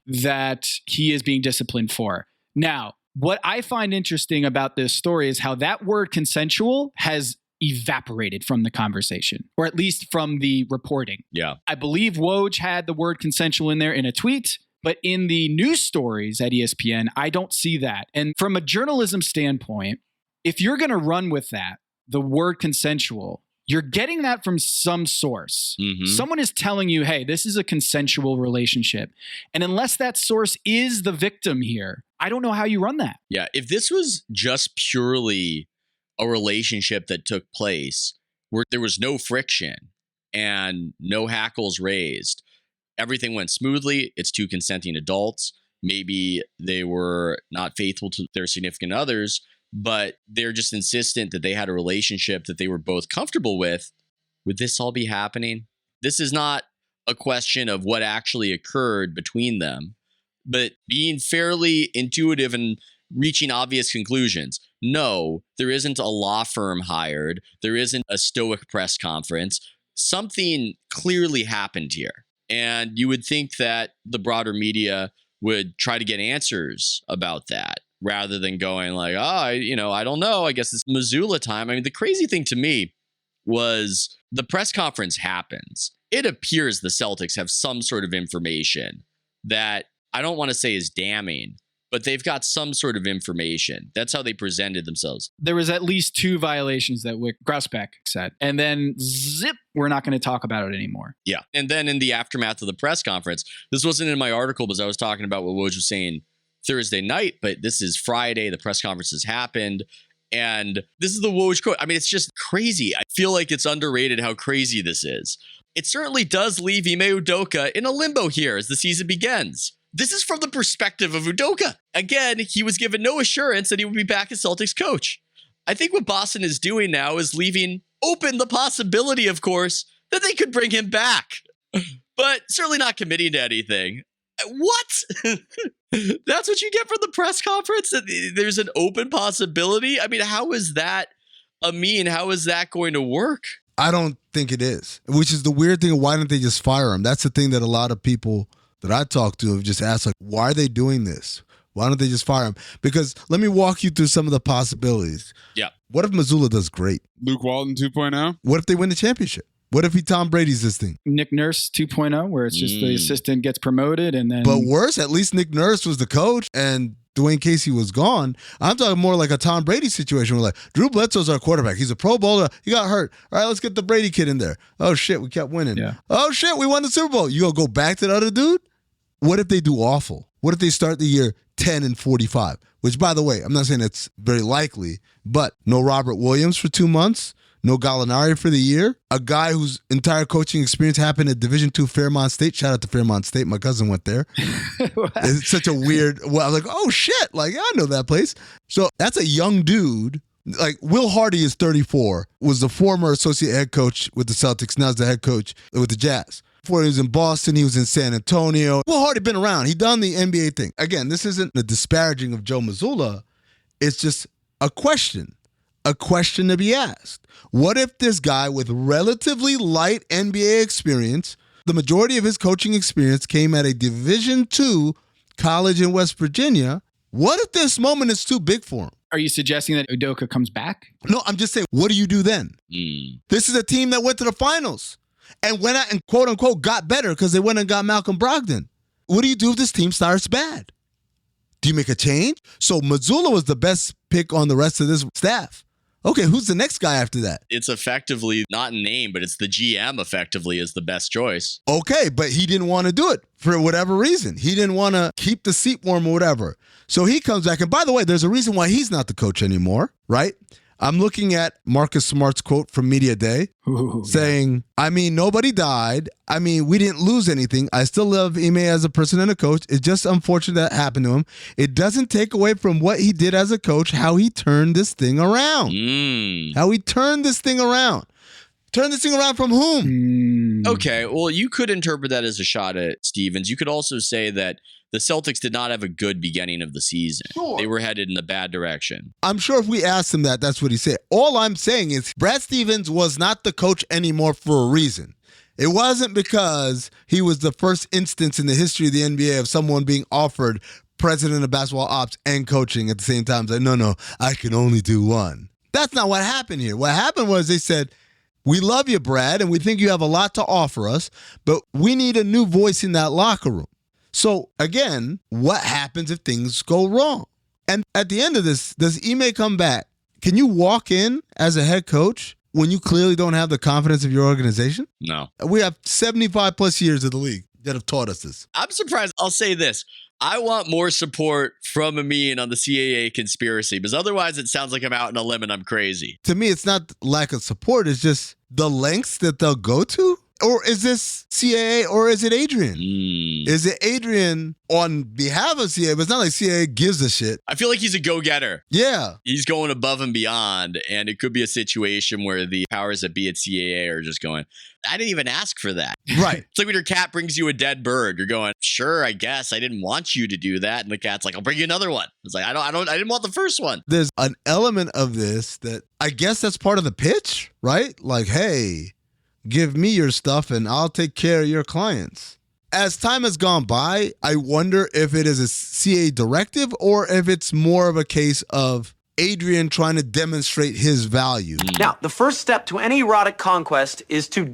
that he is being disciplined for. Now, what I find interesting about this story is how that word consensual has evaporated from the conversation, or at least from the reporting. Yeah. I believe Woj had the word consensual in there in a tweet, but in the news stories at ESPN, I don't see that. And from a journalism standpoint, if you're going to run with that, the word consensual, you're getting that from some source. Mm-hmm. Someone is telling you, hey, this is a consensual relationship. And unless that source is the victim here, I don't know how you run that. Yeah. If this was just purely a relationship that took place where there was no friction and no hackles raised, everything went smoothly. It's two consenting adults. Maybe they were not faithful to their significant others, but they're just insistent that they had a relationship that they were both comfortable with. Would this all be happening? This is not a question of what actually occurred between them, but being fairly intuitive and reaching obvious conclusions. No, there isn't a law firm hired. There isn't a stoic press conference. Something clearly happened here. And you would think that the broader media would try to get answers about that, rather than going like, I don't know. I guess it's Missoula time. I mean, the crazy thing to me was the press conference happens. It appears the Celtics have some sort of information that I don't want to say is damning, but they've got some sort of information. That's how they presented themselves. There was at least 2 violations that Grousbeck said. And then zip, we're not going to talk about it anymore. Yeah. And then in the aftermath of the press conference, this wasn't in my article because I was talking about what Woj was saying Thursday night, but this is Friday. The press conference has happened. And this is the Woj quote. I mean, it's just crazy. I feel like it's underrated how crazy this is. It certainly does leave Ime Udoka in a limbo here as the season begins. This is from the perspective of Udoka. Again, he was given no assurance that he would be back as Celtics coach. I think what Boston is doing now is leaving open the possibility, of course, that they could bring him back, but certainly not committing to anything. What? That's what you get from the press conference? That there's an open possibility? I mean, how is that how is that going to work? I don't think it is, which is the weird thing. Why didn't they just fire him? That's the thing that a lot of people that I talk to have just asked, like, why are they doing this? Why don't they just fire him? Because let me walk you through some of the possibilities. Yeah. What if Missoula does great? Luke Walton 2.0? What if they win the championship? What if Tom Brady's this thing? Nick Nurse 2.0, where it's just the assistant gets promoted and then... But worse, at least Nick Nurse was the coach and Dwayne Casey was gone. I'm talking more like a Tom Brady situation where, like, Drew Bledsoe's our quarterback. He's a Pro Bowler. He got hurt. All right, let's get the Brady kid in there. Oh, shit, we kept winning. Yeah. Oh, shit, we won the Super Bowl. You gonna go back to the other dude? What if they do awful? What if they start the year 10-45? Which, by the way, I'm not saying it's very likely, but no Robert Williams for 2 months, no Gallinari for the year, a guy whose entire coaching experience happened at Division II Fairmont State. Shout out to Fairmont State. My cousin went there. It's such a weird, I was like, oh, shit. Like, I know that place. So that's a young dude. Like, Will Hardy is 34, was the former associate head coach with the Celtics, now is the head coach with the Jazz. Before he was in Boston, he was in San Antonio. Will Hardy been around. He done the NBA thing. Again, this isn't a disparaging of Joe Mazzulla. It's just a question to be asked. What if this guy with relatively light NBA experience, the majority of his coaching experience came at a Division II college in West Virginia, what if this moment is too big for him? Are you suggesting that Udoka comes back? No, I'm just saying, what do you do then? This is a team that went to the finals and went out and quote unquote got better because they went and got Malcolm Brogdon. What do you do if this team starts bad? Do you make a change? So Mazzulla was the best pick on the rest of this staff. Okay, who's the next guy after that? It's effectively not in name, but it's the GM effectively is the best choice. Okay, but he didn't want to do it for whatever reason. He didn't want to keep the seat warm or whatever. So he comes back. And by the way, there's a reason why he's not the coach anymore, right? I'm looking at Marcus Smart's quote from Media Day saying, I mean, nobody died. I mean, we didn't lose anything. I still love Ime as a person and a coach. It's just unfortunate that happened to him. It doesn't take away from what he did as a coach, how he turned this thing around. How he turned this thing around. Turn this thing around from whom? Okay, well, you could interpret that as a shot at Stevens. You could also say that the Celtics did not have a good beginning of the season. They were headed in the bad direction. I'm sure if we asked him that, that's what he said. All I'm saying is Brad Stevens was not the coach anymore for a reason. It wasn't because he was the first instance in the history of the NBA of someone being offered president of basketball ops and coaching at the same time. It's like, no, I can only do one. That's not what happened here. What happened was they said, we love you, Brad, and we think you have a lot to offer us, but we need a new voice in that locker room. So, again, what happens if things go wrong? And at the end of this, does Ime come back? Can you walk in as a head coach when you clearly don't have the confidence of your organization? No. We have 75 plus years of the league that have taught us this. I'm surprised. I'll say this. I want more support from Amin on the CAA conspiracy, because otherwise it sounds like I'm out on a limb and I'm crazy. To me, it's not lack of support. It's just the lengths that they'll go to. Or is this CAA or is it Adrian? Is it Adrian on behalf of CAA? But it's not like CAA gives a shit. I feel like he's a go-getter. Yeah. He's going above and beyond, and it could be a situation where the powers that be at CAA are just going, I didn't even ask for that. Right. It's like when your cat brings you a dead bird. You're going, sure, I guess. I didn't want you to do that. And the cat's like, I'll bring you another one. It's like, I didn't want the first one. There's an element of this that I guess that's part of the pitch, right? Like, hey, give me your stuff and I'll take care of your clients. As time has gone by, I wonder if it is a CA directive or if it's more of a case of Adrian trying to demonstrate his value. Now, the first step to any erotic conquest is to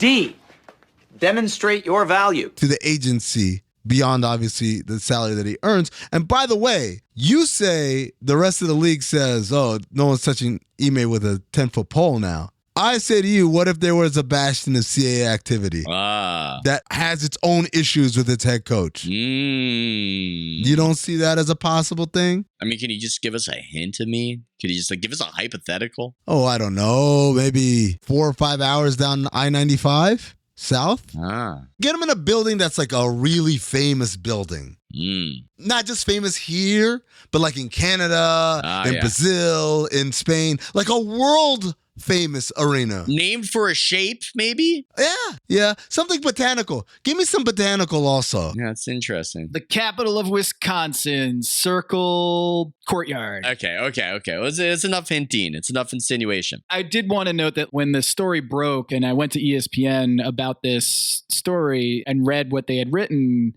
demonstrate your value. To the agency, beyond obviously the salary that he earns. And by the way, you say the rest of the league says, oh, no one's touching Ime with a 10-foot pole now. I say to you, what if there was a bastion of CAA activity that has its own issues with its head coach? You don't see that as a possible thing? I mean, can you just give us a hint of me? Could you just give us a hypothetical? Oh, I don't know. Maybe 4 or 5 hours down I-95 south? Get them in a building that's like a really famous building. Not just famous here, but like in Canada, in Brazil, in Spain, like a world famous arena. Named for a shape, maybe? Yeah. Something botanical. Give me some botanical also. Yeah, that's interesting. The capital of Wisconsin, Circle Courtyard. Okay. Well, it's enough hinting. It's enough insinuation. I did want to note that when the story broke and I went to ESPN about this story and read what they had written,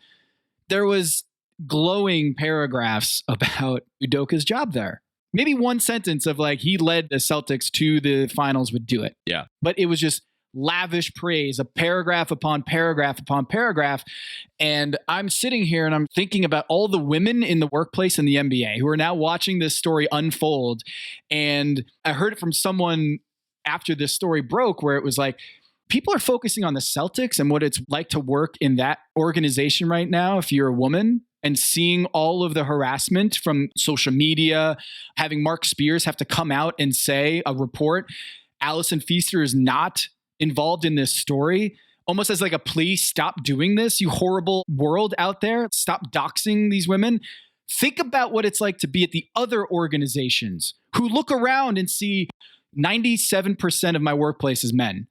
there was glowing paragraphs about Udoka's job there. Maybe one sentence of like, he led the Celtics to the finals would do it. Yeah. But it was just lavish praise, a paragraph upon paragraph upon paragraph. And I'm sitting here and I'm thinking about all the women in the workplace in the NBA who are now watching this story unfold. And I heard it from someone after this story broke where it was like, people are focusing on the Celtics and what it's like to work in that organization right now if you're a woman. And seeing all of the harassment from social media, having Mark Spears have to come out and say a report, Allison Feaster is not involved in this story, almost as like a please stop doing this, you horrible world out there. Stop doxing these women. Think about what it's like to be at the other organizations who look around and see 97% of my workplace is men.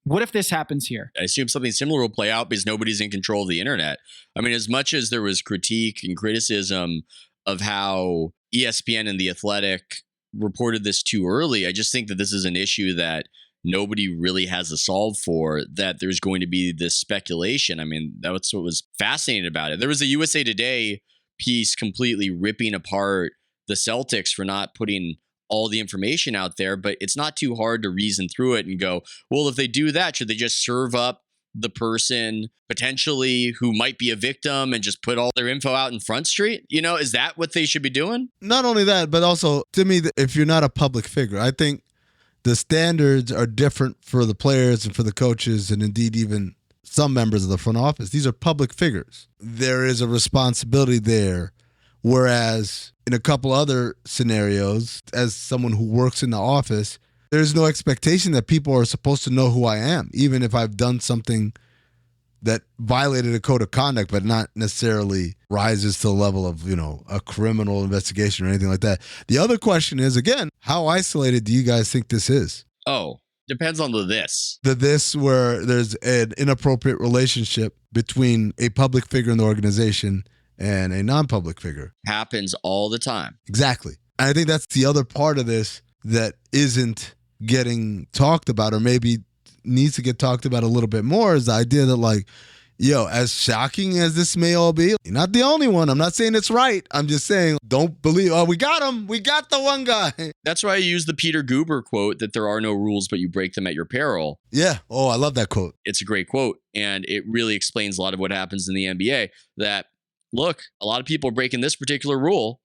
What if this happens here? I assume something similar will play out because nobody's in control of the internet. I mean, as much as there was critique and criticism of how ESPN and The Athletic reported this too early, I just think that this is an issue that nobody really has a solve for, that there's going to be this speculation. I mean, that's what was fascinating about it. There was a USA Today piece completely ripping apart the Celtics for not putting all the information out there, but it's not too hard to reason through it and go, well, if they do that, should they just serve up the person potentially who might be a victim and just put all their info out in Front Street? You know, is that what they should be doing? Not only that, but also to me, if you're not a public figure, I think the standards are different for the players and for the coaches, and indeed even some members of the front office. These are public figures. There is a responsibility there. Whereas in a couple other scenarios, as someone who works in the office, there's no expectation that people are supposed to know who I am, even if I've done something that violated a code of conduct, but not necessarily rises to the level of, a criminal investigation or anything like that. The other question is, again, how isolated do you guys think this is? Oh, depends on the this. The this where there's an inappropriate relationship between a public figure in the organization and a non-public figure. Happens all the time. Exactly. And I think that's the other part of this that isn't getting talked about, or maybe needs to get talked about a little bit more, is the idea that as shocking as this may all be, you're not the only one. I'm not saying it's right. I'm just saying, don't believe, we got him. We got the one guy. That's why I use the Peter Guber quote that there are no rules, but you break them at your peril. Yeah. Oh, I love that quote. It's a great quote. And it really explains a lot of what happens in the NBA, that, look, a lot of people are breaking this particular rule,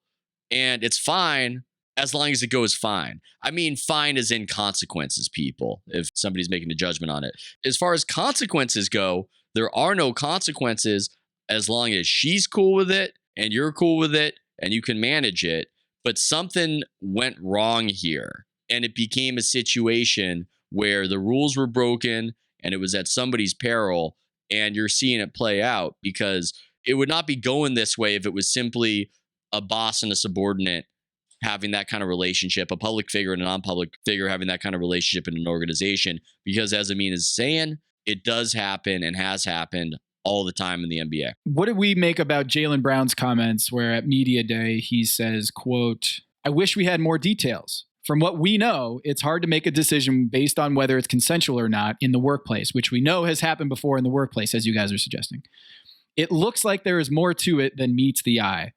and it's fine as long as it goes fine. I mean, fine as in consequences, people, if somebody's making a judgment on it. As far as consequences go, there are no consequences as long as she's cool with it and you're cool with it and you can manage it. But something went wrong here, and it became a situation where the rules were broken and it was at somebody's peril, and you're seeing it play out, because it would not be going this way if it was simply a boss and a subordinate having that kind of relationship, a public figure and a non-public figure having that kind of relationship in an organization. Because as Amin is saying, it does happen and has happened all the time in the NBA. What did we make about Jaylen Brown's comments where at Media Day he says, quote, "I wish we had more details. From what we know, it's hard to make a decision based on whether it's consensual or not in the workplace," which we know has happened before in the workplace, as you guys are suggesting. "It looks like there is more to it than meets the eye."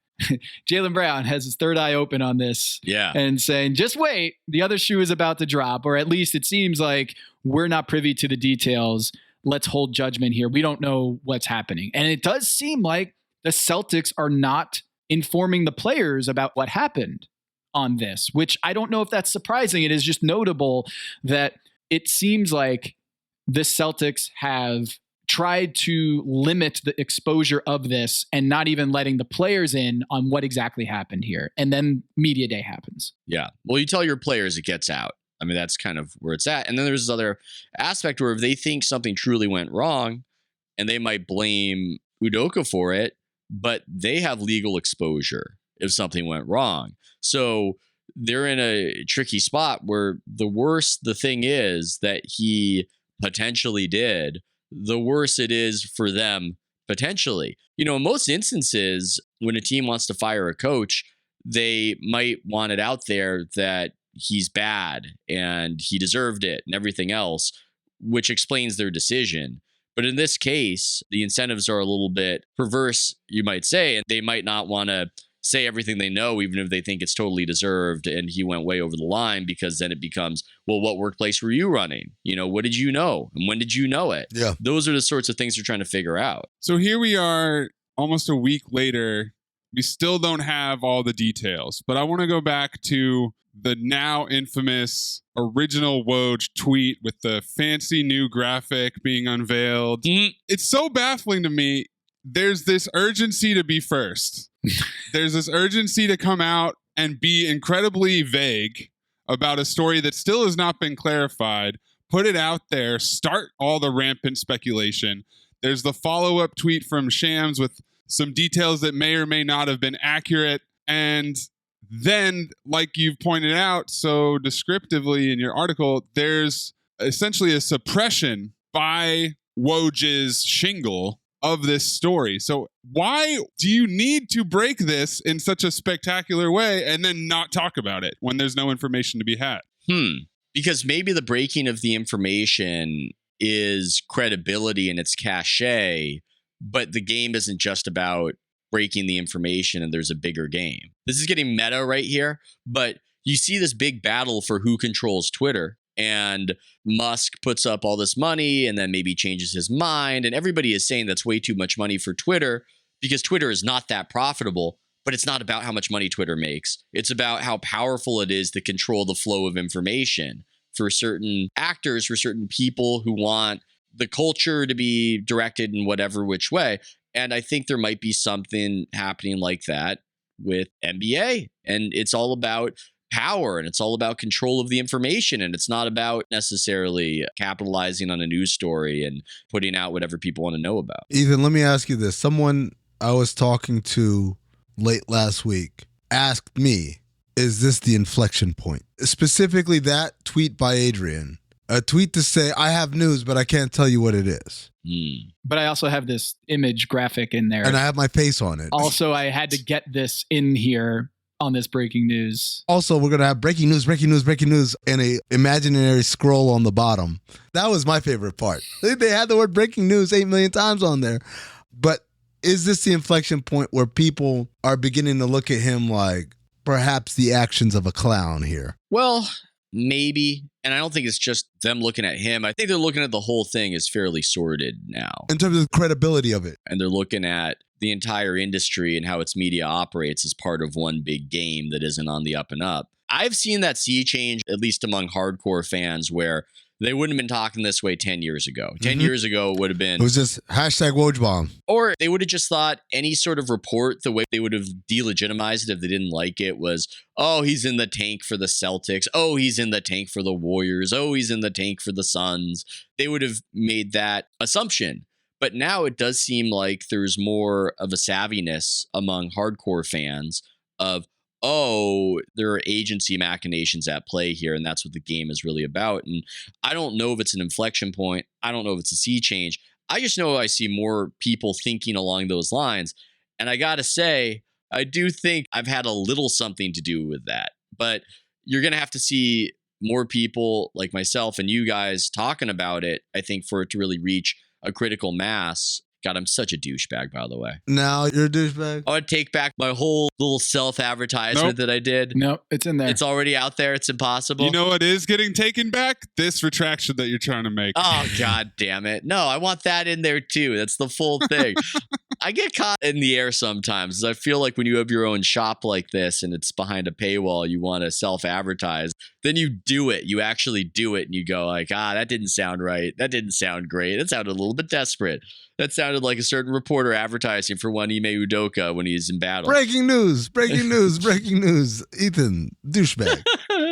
Jaylen Brown has his third eye open on this, and saying, just wait, the other shoe is about to drop, or at least it seems like we're not privy to the details. Let's hold judgment here. We don't know what's happening. And it does seem like the Celtics are not informing the players about what happened on this, which I don't know if that's surprising. It is just notable that it seems like the Celtics have tried to limit the exposure of this and not even letting the players in on what exactly happened here. And then Media Day happens. Yeah. Well, you tell your players it gets out. I mean, that's kind of where it's at. And then there's this other aspect where if they think something truly went wrong, and they might blame Udoka for it, but they have legal exposure if something went wrong. So they're in a tricky spot where the worse the thing is that he potentially did, the worse it is for them potentially. In most instances, when a team wants to fire a coach, they might want it out there that he's bad and he deserved it and everything else, which explains their decision. But in this case, the incentives are a little bit perverse, you might say, and they might not want to say everything they know, even if they think it's totally deserved and he went way over the line, because then it becomes, well, what workplace were you running? What did you know? And when did you know it? Yeah. Those are the sorts of things they're trying to figure out. So here we are almost a week later. We still don't have all the details, but I want to go back to the now infamous original Woj tweet with the fancy new graphic being unveiled. It's so baffling to me. There's this urgency to be first. There's this urgency to come out and be incredibly vague about a story that still has not been clarified. Put it out there, start all the rampant speculation. There's the follow-up tweet from Shams with some details that may or may not have been accurate. And then, like you've pointed out so descriptively in your article, there's essentially a suppression by Woj's shingle of this story. So why do you need to break this in such a spectacular way and then not talk about it when there's no information to be had? Because maybe the breaking of the information is credibility and it's cachet, but the game isn't just about breaking the information and there's a bigger game. This is getting meta right here, but you see this big battle for who controls Twitter. And Musk puts up all this money and then maybe changes his mind. And everybody is saying that's way too much money for Twitter because Twitter is not that profitable. But it's not about how much money Twitter makes. It's about how powerful it is to control the flow of information for for certain actors, for certain people who want the culture to be directed in whatever which way. And I think there might be something happening like that with NBA. And it's all about power and it's all about control of the information. And it's not about necessarily capitalizing on a news story and putting out whatever people want to know about. Ethan, let me ask you this. Someone I was talking to late last week asked me, is this the inflection point? Specifically that tweet by Adrian. A tweet to say, I have news, but I can't tell you what it is. But I also have this image graphic in there. And I have my face on it. Also, I had to get this in here on this breaking news. Also, we're going to have breaking news, and a imaginary scroll on the bottom. That was my favorite part. They had the word breaking news 8 million times on there. But is this the inflection point where people are beginning to look at him like perhaps the actions of a clown here? Well, maybe. And I don't think it's just them looking at him. I think they're looking at the whole thing as fairly sordid now. In terms of the credibility of it. And they're looking at the entire industry and how its media operates as part of one big game that isn't on the up and up. I've seen that sea change, at least among hardcore fans, where they wouldn't have been talking this way 10 years ago. 10 years ago, it would have been... It was just hashtag Wojbomb. Or they would have just thought any sort of report, the way they would have delegitimized it if they didn't like it was, oh, he's in the tank for the Celtics. Oh, he's in the tank for the Warriors. Oh, he's in the tank for the Suns. They would have made that assumption. But now it does seem like there's more of a savviness among hardcore fans of, oh, there are agency machinations at play here, and that's what the game is really about. And I don't know if it's an inflection point. I don't know if it's a sea change. I just know I see more people thinking along those lines. And I got to say, I do think I've had a little something to do with that. But you're going to have to see more people like myself and you guys talking about it, I think, for it to really reach a critical mass. God, I'm such a douchebag, by the way. Now you're a douchebag? I would take back my whole little self-advertisement that I did. Nope, it's in there. It's already out there. It's impossible. You know what is getting taken back? This retraction that you're trying to make. Oh, God damn it. No, I want that in there too. That's the full thing. I get caught in the air sometimes. I feel like when you have your own shop like this and it's behind a paywall, you want to self-advertise. Then you do it. You actually do it and you go like, that didn't sound right. That didn't sound great. That sounded a little bit desperate. That sounded like a certain reporter advertising for one Ime Udoka when he's in battle. Breaking news, breaking news, breaking news. Ethan, douchebag.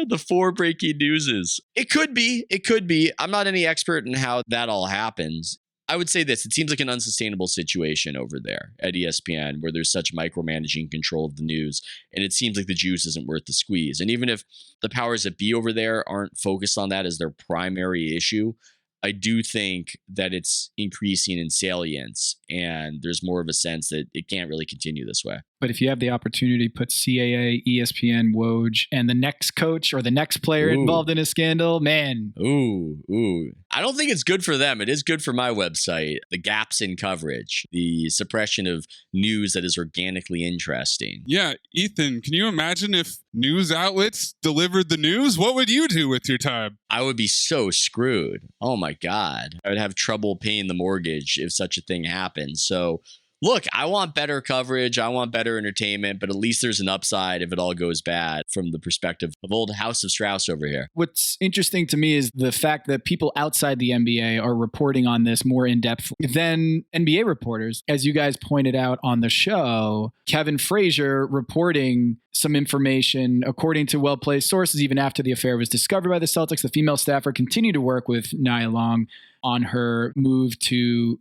The 4 breaking newses. It could be. It could be. I'm not any expert in how that all happens. I would say this. It seems like an unsustainable situation over there at ESPN where there's such micromanaging control of the news. And it seems like the juice isn't worth the squeeze. And even if the powers that be over there aren't focused on that as their primary issue, I do think that it's increasing in salience and there's more of a sense that it can't really continue this way. But if you have the opportunity to put CAA, ESPN, Woj, and the next coach or the next player involved in a scandal, man. Ooh. I don't think it's good for them. It is good for my website. The gaps in coverage, the suppression of news that is organically interesting. Yeah, Ethan, can you imagine if news outlets delivered the news? What would you do with your time? I would be so screwed. Oh my God. I would have trouble paying the mortgage if such a thing happened. So look, I want better coverage. I want better entertainment, but at least there's an upside if it all goes bad from the perspective of old House of Strauss over here. What's interesting to me is the fact that people outside the NBA are reporting on this more in depth than NBA reporters. As you guys pointed out on the show, Kevin Frazier reporting some information, according to well-placed sources, even after the affair was discovered by the Celtics, the female staffer continued to work with Nia Long on her move to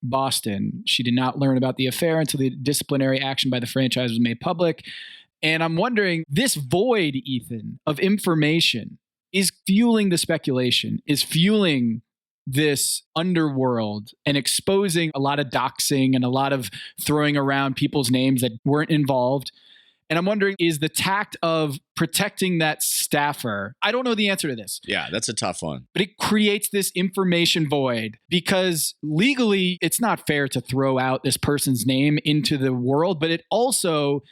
Boston. She did not learn about the affair until the disciplinary action by the franchise was made public. And I'm wondering, this void, Ethan, of information is fueling the speculation, is fueling this underworld and exposing a lot of doxing and a lot of throwing around people's names that weren't involved. And I'm wondering, is the tact of protecting that staffer? I don't know the answer to this. Yeah, that's a tough one. But it creates this information void because legally it's not fair to throw out this person's name into the world. But it also,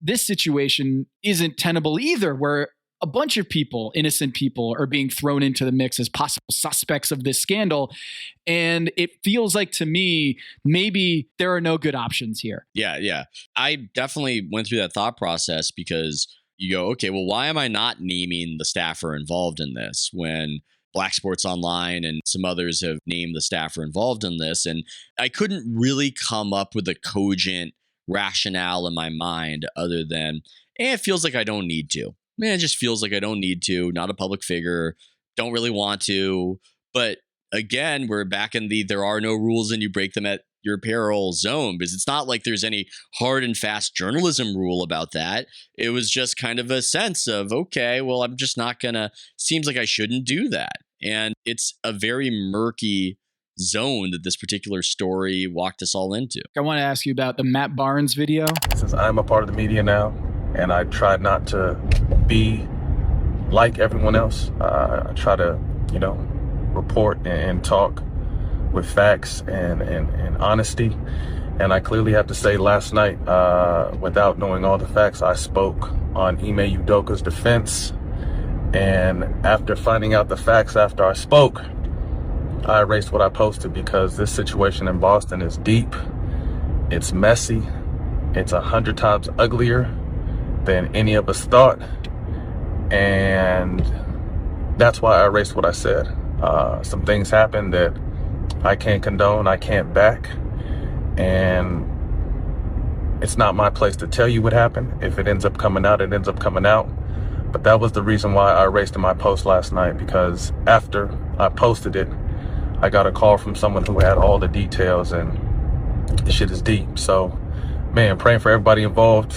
this situation isn't tenable either, where a bunch of people, innocent people, are being thrown into the mix as possible suspects of this scandal. And it feels like to me, maybe there are no good options here. Yeah. I definitely went through that thought process because, you go, okay, well, why am I not naming the staffer involved in this when Black Sports Online and some others have named the staffer involved in this? And I couldn't really come up with a cogent rationale in my mind other than, it feels like I don't need to. Man, it just feels like I don't need to. Not a public figure. Don't really want to. But again, we're back in the there are no rules and you break them at your peril zone, because it's not like there's any hard and fast journalism rule about that. It was just kind of a sense of, okay, well, I'm just not gonna, seems like I shouldn't do that. And it's a very murky zone that this particular story walked us all into. I want to ask you about the Matt Barnes video. Since I'm a part of the media now, and I try not to be like everyone else, I try to, report and talk with facts and honesty. And I clearly have to say last night, without knowing all the facts, I spoke on Ime Udoka's defense. And after finding out the facts after I spoke, I erased what I posted, because this situation in Boston is deep, it's messy, it's 100 times uglier than any of us thought. And that's why I erased what I said. Some things happened that I can't condone, I can't back, and it's not my place to tell you what happened. If it ends up coming out, it ends up coming out. But that was the reason why I erased in my post last night, because after I posted it, I got a call from someone who had all the details, and the shit is deep. So, man, praying for everybody involved.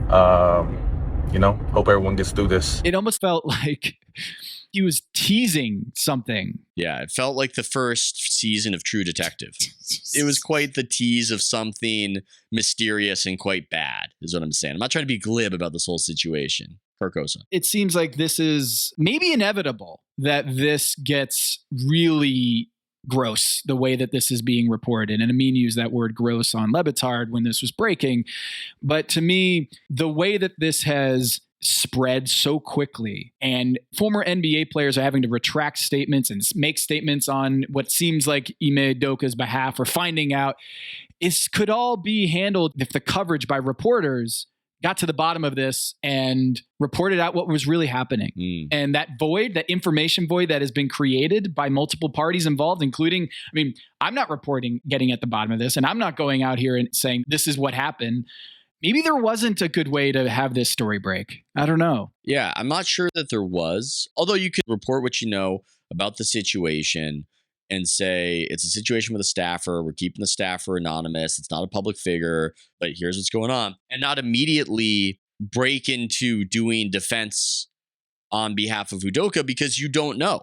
Hope everyone gets through this. It almost felt like he was teasing something. Yeah, it felt like the first season of True Detective. It was quite the tease of something mysterious and quite bad, is what I'm saying. I'm not trying to be glib about this whole situation. Carcosa. It seems like this is maybe inevitable, that this gets really gross the way that this is being reported. And Amin used that word gross on Lebitard when this was breaking. But to me, the way that this has spread so quickly, and former NBA players are having to retract statements and make statements on what seems like Ime Udoka's behalf, or finding out, could all be handled if the coverage by reporters got to the bottom of this and reported out what was really happening. And that void, that information void that has been created by multiple parties involved, including, I'm not reporting getting at the bottom of this, and I'm not going out here and saying this is what happened. Maybe there wasn't a good way to have this story break. I don't know. Yeah, I'm not sure that there was. Although you could report what you know about the situation and say, it's a situation with a staffer. We're keeping the staffer anonymous. It's not a public figure, but here's what's going on. And not immediately break into doing defense on behalf of Udoka, because you don't know.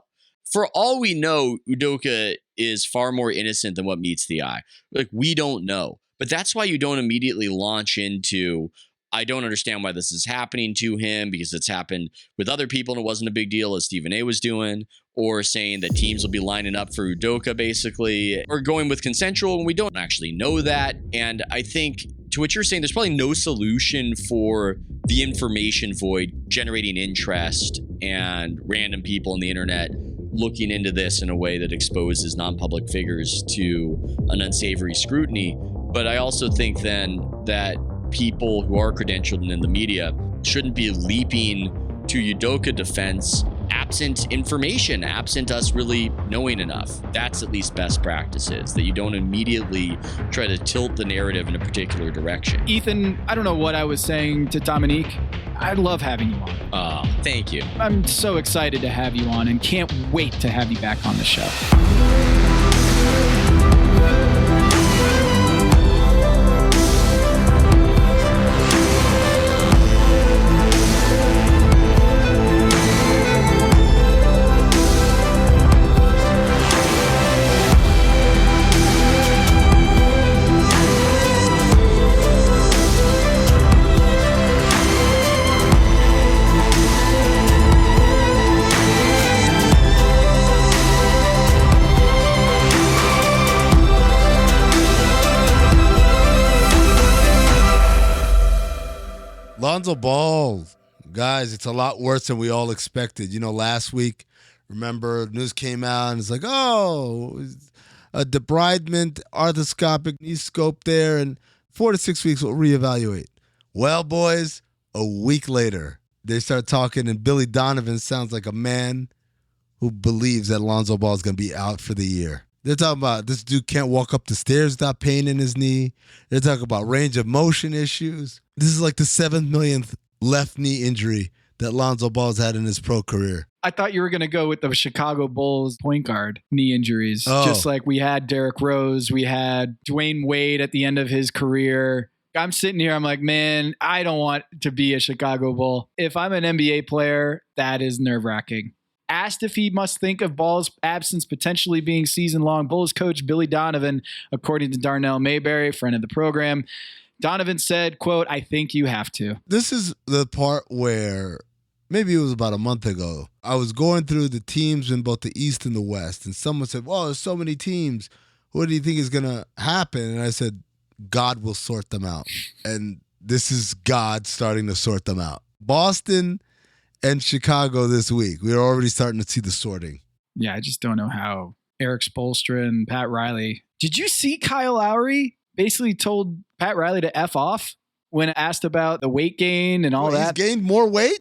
For all we know, Udoka is far more innocent than what meets the eye. Like, we don't know. But that's why you don't immediately launch into, I don't understand why this is happening to him, because it's happened with other people and it wasn't a big deal, as Stephen A was doing, or saying that teams will be lining up for Udoka, basically, or going with consensual when we don't actually know that. And I think, to what you're saying, there's probably no solution for the information void generating interest and random people on the internet looking into this in a way that exposes non-public figures to an unsavory scrutiny. But I also think then that people who are credentialed and in the media shouldn't be leaping to Udoka defense absent information, absent us really knowing enough. That's at least best practices, that you don't immediately try to tilt the narrative in a particular direction. Ethan, I don't know what I was saying to Dominique. I love having you on. Oh, thank you. I'm so excited to have you on and can't wait to have you back on the show. Lonzo Ball, guys, it's a lot worse than we all expected. Last week, remember, news came out and it's like, a debridement arthroscopic knee scope there, and 4 to 6 weeks we'll reevaluate. Well, boys, a week later, they start talking, and Billy Donovan sounds like a man who believes that Lonzo Ball is going to be out for the year. They're talking about this dude can't walk up the stairs without pain in his knee. They're talking about range of motion issues. This is like the 7 millionth left knee injury that Lonzo Ball's had in his pro career. I thought you were going to go with the Chicago Bulls point guard knee injuries. Oh. Just like we had Derrick Rose, we had Dwayne Wade at the end of his career. I'm sitting here, I'm like, man, I don't want to be a Chicago Bull. If I'm an NBA player, that is nerve-wracking. Asked if he must think of Ball's absence potentially being season-long, Bulls coach Billy Donovan, according to Darnell Mayberry, friend of the program, Donovan said, quote, I think you have to. This is the part where maybe it was about a month ago. I was going through the teams in both the East and the West, and someone said, well, there's so many teams. What do you think is going to happen? And I said, God will sort them out. And this is God starting to sort them out. Boston and Chicago this week. We're already starting to see the sorting. Yeah, I just don't know how Eric Spoelstra and Pat Riley. Did you see Kyle Lowry basically told Pat Riley to F off when asked about the weight gain and all that? He's gained more weight?